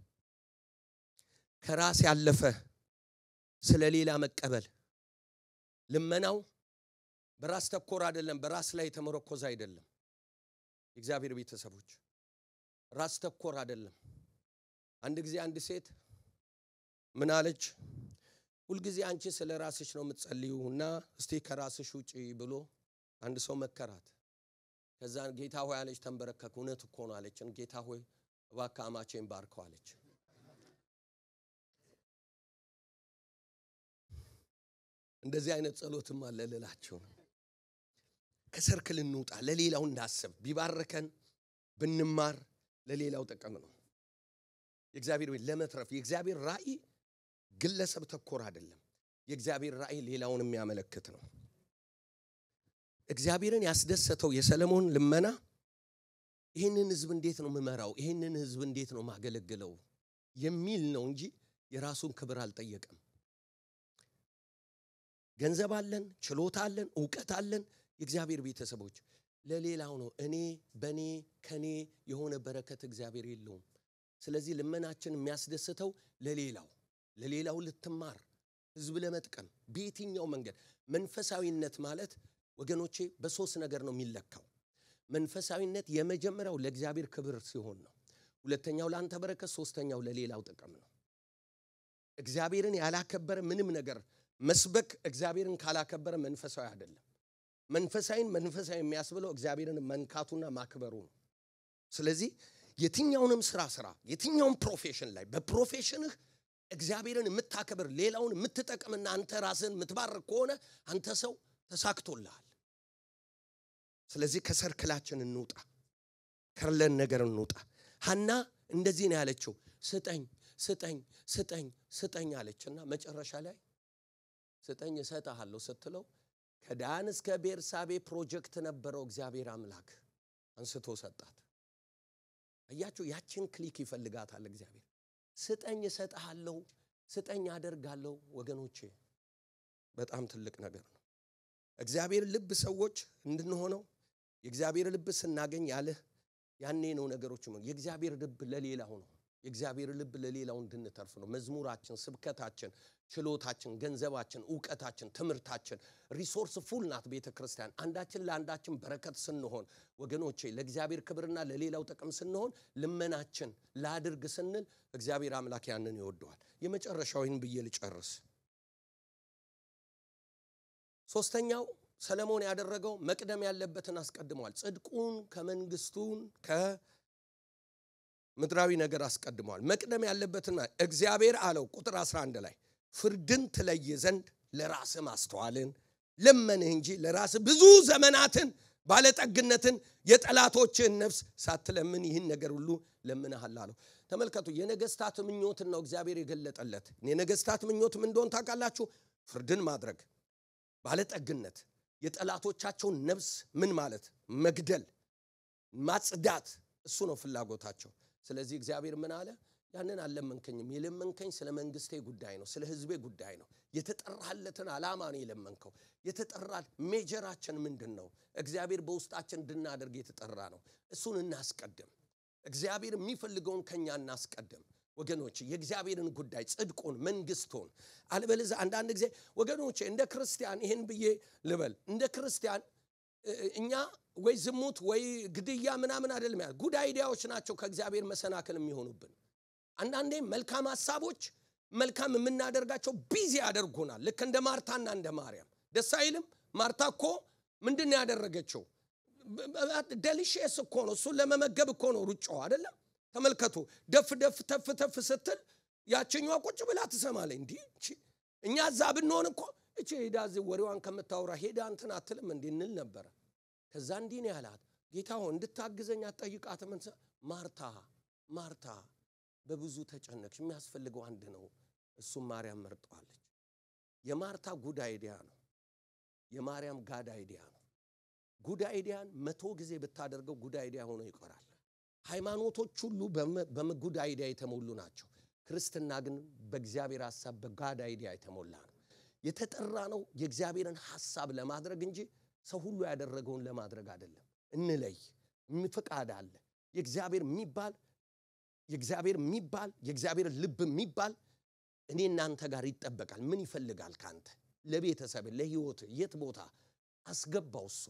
S2: ከራስ ያለፈ ስለሌላ መቀበል ልመናው በራስ ተኮር አይደለም በራስ ላይ ተመረኮዝ አይደለም እግዚአብሔር ቤተሰቦች ራስ ተኮር አይደለም አንድ ጊዜ አንድ ሴት ምን አለች ሁሉ ጊዜ አንቺ ስለ ራስሽ ነው የምትጸልዩና እስቲ ከራስሽ ውጪ ብሎ አንድ ሰው መከራት ከዛ ጌታ ሆይ አለች ተንበረከከ እውነት እኮ ነው አለች ጌታ ሆይ እባክህ አማቼን ባርከው አለች እንደዚህ አይነት ጸሎትም አለ ልላችሁ ከሰርክል እንውጣ ለሌላው እንዳስብ ቢባርከን ብንማር ለሌላው ጥቅም ነው የእግዚአብሔር ወይ ለመትረፍ የእግዚአብሔር ራእይ ግለሰብ ተኮር አይደለም የእግዚአብሔር ራእይ ሌላውን የሚያመለክት ነው እግዚአብሔርን ያስደሰተው የሰለሞን ልመና ይሄንን ህዝብ እንዴት ነው መመራው ይሄንን ህዝብ እንዴት ነው ማገለግለው የሚል ነው እንጂ የራሱን ክብር አልጠየቀም ገንዘብ አለን ችሎታ አለን ዕውቀት አለን የእግዚአብሔር ቤተሰቦች ለሌላው ነው በኔ ከኔ የሆነ በረከት እግዚአብሔር የለውም ስለዚህ ልመናችን የሚያስደስተው ለሌላው ልትማር ህዝብ ለመጥቀም በየትኛው መንገድ መንፈሳዊነት ማለት ወገኖቼ በሶስት ነገር ነው የሚለካው መንፈሳዊነት የመጀመሪያው ለእግዚአብሔር ክብር ሲሆን ነው ሁለተኛው ለአንተ በረከት ሶስተኛው ለሌላው ጥቅም ነው እግዚአብሔርን ያላከበረ ምንም ነገር መስበክ እግዚአብሔርን ካላከበረ መንፈሳዊ አይደለም መንፈሳዊ የሚያስብለው እግዚአብሔርን መንካቱና ማክበሩ ነው ስለዚህ የትኛውንም ስራ የትኛውም ፕሮፌሽን ላይ በፕሮፌሽንህ እግዚአብሔርን የምታከብር ሌላውን የምትጠቅምና አንተ ራስህን የምትባርክ ከሆነ አንተ ሰው ተሳክቶልሃል ስለዚህ ከሰርክላችን እንውጣ ከርለን ነገር እንውጣ ሐና እንደዚህ ነው ያለችው ስጠኝ አለችና መጨረሻ ላይ ስጠኝ እሰጥሃለሁ ስትለው ከዳን እስከ ቤርሳቤ ፕሮጀክት ነበረው እግዚአብሔር አምላክ አንስቶ ሰጣት አያችሁ ያችን ክሊክ ይፈልጋታል እግዚአብሔር ስጠኝ እሰጥሃለሁ ስጠኝ አደርጋለሁ ወገኖቼ በጣም ትልቅ ነገር ነው እግዚአብሔር ልብ ሰዎች እንድንሆነው የእግዚአብሔር ልብ ስናገኝ ያኔ ነው ነገሮች የእግዚአብሔር ልብ ለሌላው ነው የእግዚአብሔር ልብ ለሌላው እንድንተርፍ ነው መዝሙራችን ስብከታችን ችሎታችን ገንዘባችን ዕውቀታችን ትምርታችን ሪሶርስ ፉል ናት ቤተክርስቲያን አንዳችን ለአንዳችን በረከት ስንሆን ወገኖቼ ለእግዚአብሔር ክብርና ለሌላው ጥቅም ስንሆን ልመናችን ላድርግ ስንል እግዚአብሔር አምላክ ያንን ይወደዋል የመጨረሻው ይህን ብዬ ልጨርስ ሶስተኛው ሰለሞን ያደረገው መቅደም ያለበትን አስቀድሟል ጽድቁን ከመንግስቱን ከምድራዊ ነገር አስቀድሟል መቅደም ያለበትና እግዚአብሔር አለው ቁጥር 11 ላይ ፍርድን ትለይ ዘንድ ለራስ ማስተዋልን ለመንህ እንጂ ለራስ ብዙ ዘመናትን ባለጠግነትን የጠላቶችን ነፍስ ሳትለምን ይህን ነገር ሁሉ ለምንሃል አለው ተመልከቱ የነገስታት ምኞት ነው እግዚአብሔር የገለጠለት የነገስታት ምኞት ምን እንደሆነ ታውቃላችሁ ፍርድን ማድረግ ባለጠግነት የጠላቶቻቸው ነፍስ ምን ማለት መግደል ማጽዳት እሱ ነው ፍላጎታቸው ስለዚህ እግዚአብሔር ምን አለ ያንን አለመንከኝም የለመንከኝ ስለ መንግስቴ ጉዳይ ነው ስለ ህዝቤ ጉዳይ ነው የተጠራለትን አላማ ነው የለመንከው የተጠራል ሜጀራችን ምንድነው እግዚአብሔር በውስጣችን እንድናደርግ የተጠራ ነው እሱን እናስቀድም እግዚአብሔር የሚፈልገውን ከኛ እናስቀድም ወገኖች የእግዚአብሔርን ጉዳይ ጽድቁን መንግስቱን አልበለዚያ አንዳንድ ጊዜ ወገኖች እንደ ክርስቲያን ይሄን ብዬ ልበል እንደ ክርስቲያን እኛ ወይ ዝሙት ወይ ግድያ ምናምን አይደለም ጉድ አይዲያዎች ናቸው ከእግዚአብሔር መሰናከል የሚሆኑብን አንዳንዴ መልካም ሐሳቦች መልካም የምናደርጋቸው ቢዚ ያደርጉናል ልክ እንደ ማርታና እንደ ማርያም ደስ አይልም ማርታ እኮ ምንድነው ያደረገችው ዴሊሺየስ እኮ ነው እሱ ለመመገብ እኮ ነው ሩጫው አይደለም ተመልከቱ ደፍ ተፍ ስትል ያቺኛዋ ቁጭ ብላ ትሰማለች እንዴ እኛ እዛ ብንሆን እኮ እቺ ሄዳዚ ወሬዋን ከመታወራ ሄዳ እንትን አትልም እንዴ እንል ነበር ከዛ እንዲህ ነው ያላት ጌታው እንድታግዘኝ አጠይቃት ምን ማርታ በብዙ ተጨነቅሽ የሚያስፈልገው አንድ ነው እሱ ማርያም መርጧለች የማርታ ጉድ አይዲያ ነው የማርያም ጋድ አይዲያ ነው ጉድ አይዲያን 100 ጊዜ ብታደርገው ጉድ አይዲያ ሆኖ ይቀራል ሃይማኖቶች ሁሉ በመጉድ አይዲያ የተሞሉ ናቸው ክርስትና ግን በእግዚአብሔር ሐሳብ በጋድ አይዲያ የተሞላ ነው የተጠራ ነው የእግዚአብሔርን ሐሳብ ለማድረግ እንጂ ሰው ሁሉ ያደረገውን ለማድረግ አይደለም እንለይ ፍቃድ አለ የእግዚአብሔር የእግዚአብሔር ልብ የሚባል እኔ እናንተ ጋር ይጠበቃል ምን ይፈልጋል ካንተ ለቤተሰብ ለህይወት የት ቦታ አስገባው እሱ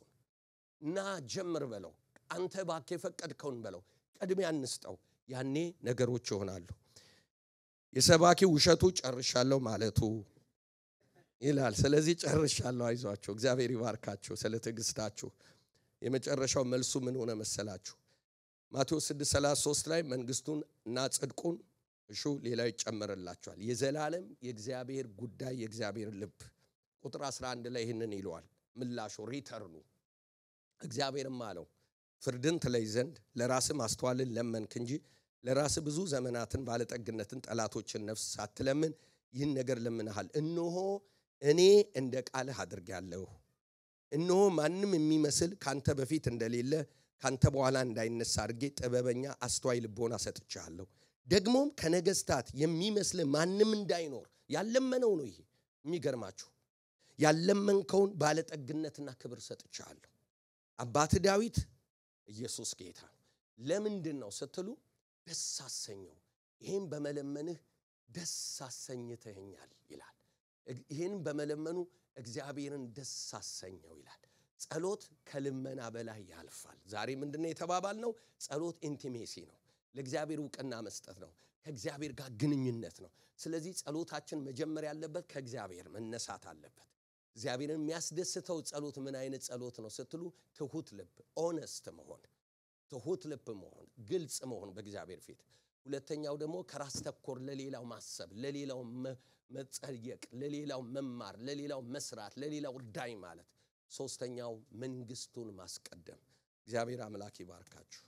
S2: እና ጀምር በለው አንተ ባክ የፈቀድከውን በለው ቀድሜ አንስጠው ያኔ ነገሮች ይሆናሉ የሰባኪ ውሸቱ ጨርሻለሁ ማለቱ ይላል ስለዚህ ጨርሻለሁ አይዟችሁ እግዚአብሔር ይባርካችሁ ስለትግስታችሁ የመጨረሻው መልሱ ምን ሆነ መሰላችሁ ማቴዎስ 6:33 ላይ መንግስቱንና ጽድቁን እሹ ሌላው ይጨመርላችኋል የዘላለም የእግዚአብሔር ጉዳይ የእግዚአብሔር ልብ ቁጥር 11 ላይ ይሄንን ይሏል ምላሹ ሪተርኑ እግዚአብሔርም አለው ፍርድን ትለይ ዘንድ ለራስ ማስተዋልን ለመንክ እንጂ ለራስ ብዙ ዘመናትን ባለጠግነትን ጠላቶችን ነፍስ ሳትለምን ይህን ነገር ለምንሃል እነሆ እኔ እንደ ቃልህ አድርጋለሁ እነሆ ማንንም የሚመስል ካንተ በፊት እንደሌለ ካንተ በኋላ እንዳይነሳ አድርጌ ጥበበኛ አስተዋይ ልቦና ሰጥቻለሁ ደግሞም ከነገስታት የሚመስል ማንንም እንዳይኖር ያለመነው ነው ይሄ የሚገርማችሁ ያለመንከውን ባለጠግነትና ክብር ሰጥቻለሁ አባት ዳዊት ኢየሱስ ጌታ ለምንድነው ስትሉ ደስ አሰኘው ይሄን በመለመንህ ደስ አሰኝተኛል ይላል ይሄን በመለመኑ እግዚአብሔርን ደስ አሰኘው ይላል ጸሎት ከልመና በላይ ያልፋል ዛሬ ምንድነው የተባባልነው ጸሎት ኢንቲሜሲ ነው ለእግዚአብሔር ዕውቅና መስጠት ነው ከእግዚአብሔር ጋር ግንኙነት ነው ስለዚህ ጸሎታችን መጀመር ያለበት ከእግዚአብሔር መነሳት አለበት እግዚአብሔርን የሚያስደስተው ጸሎት ምን አይነት ጸሎት ነው ስትሉ ትሁት ልብ ኦነስት መሆን ግልጽ መሆን በእግዚአብሔር ፊት ሁለተኛው ደግሞ ከራስ ተኮር ለሌላው ማሰብ ለሌላው መጸየቅ ለሌላው መማር ለሌላው መስራት ለሌላው ዳይ ማለት ሶስተኛው መንግስቱን ማስቀደም እግዚአብሔር አምላክ ይባርካችሁ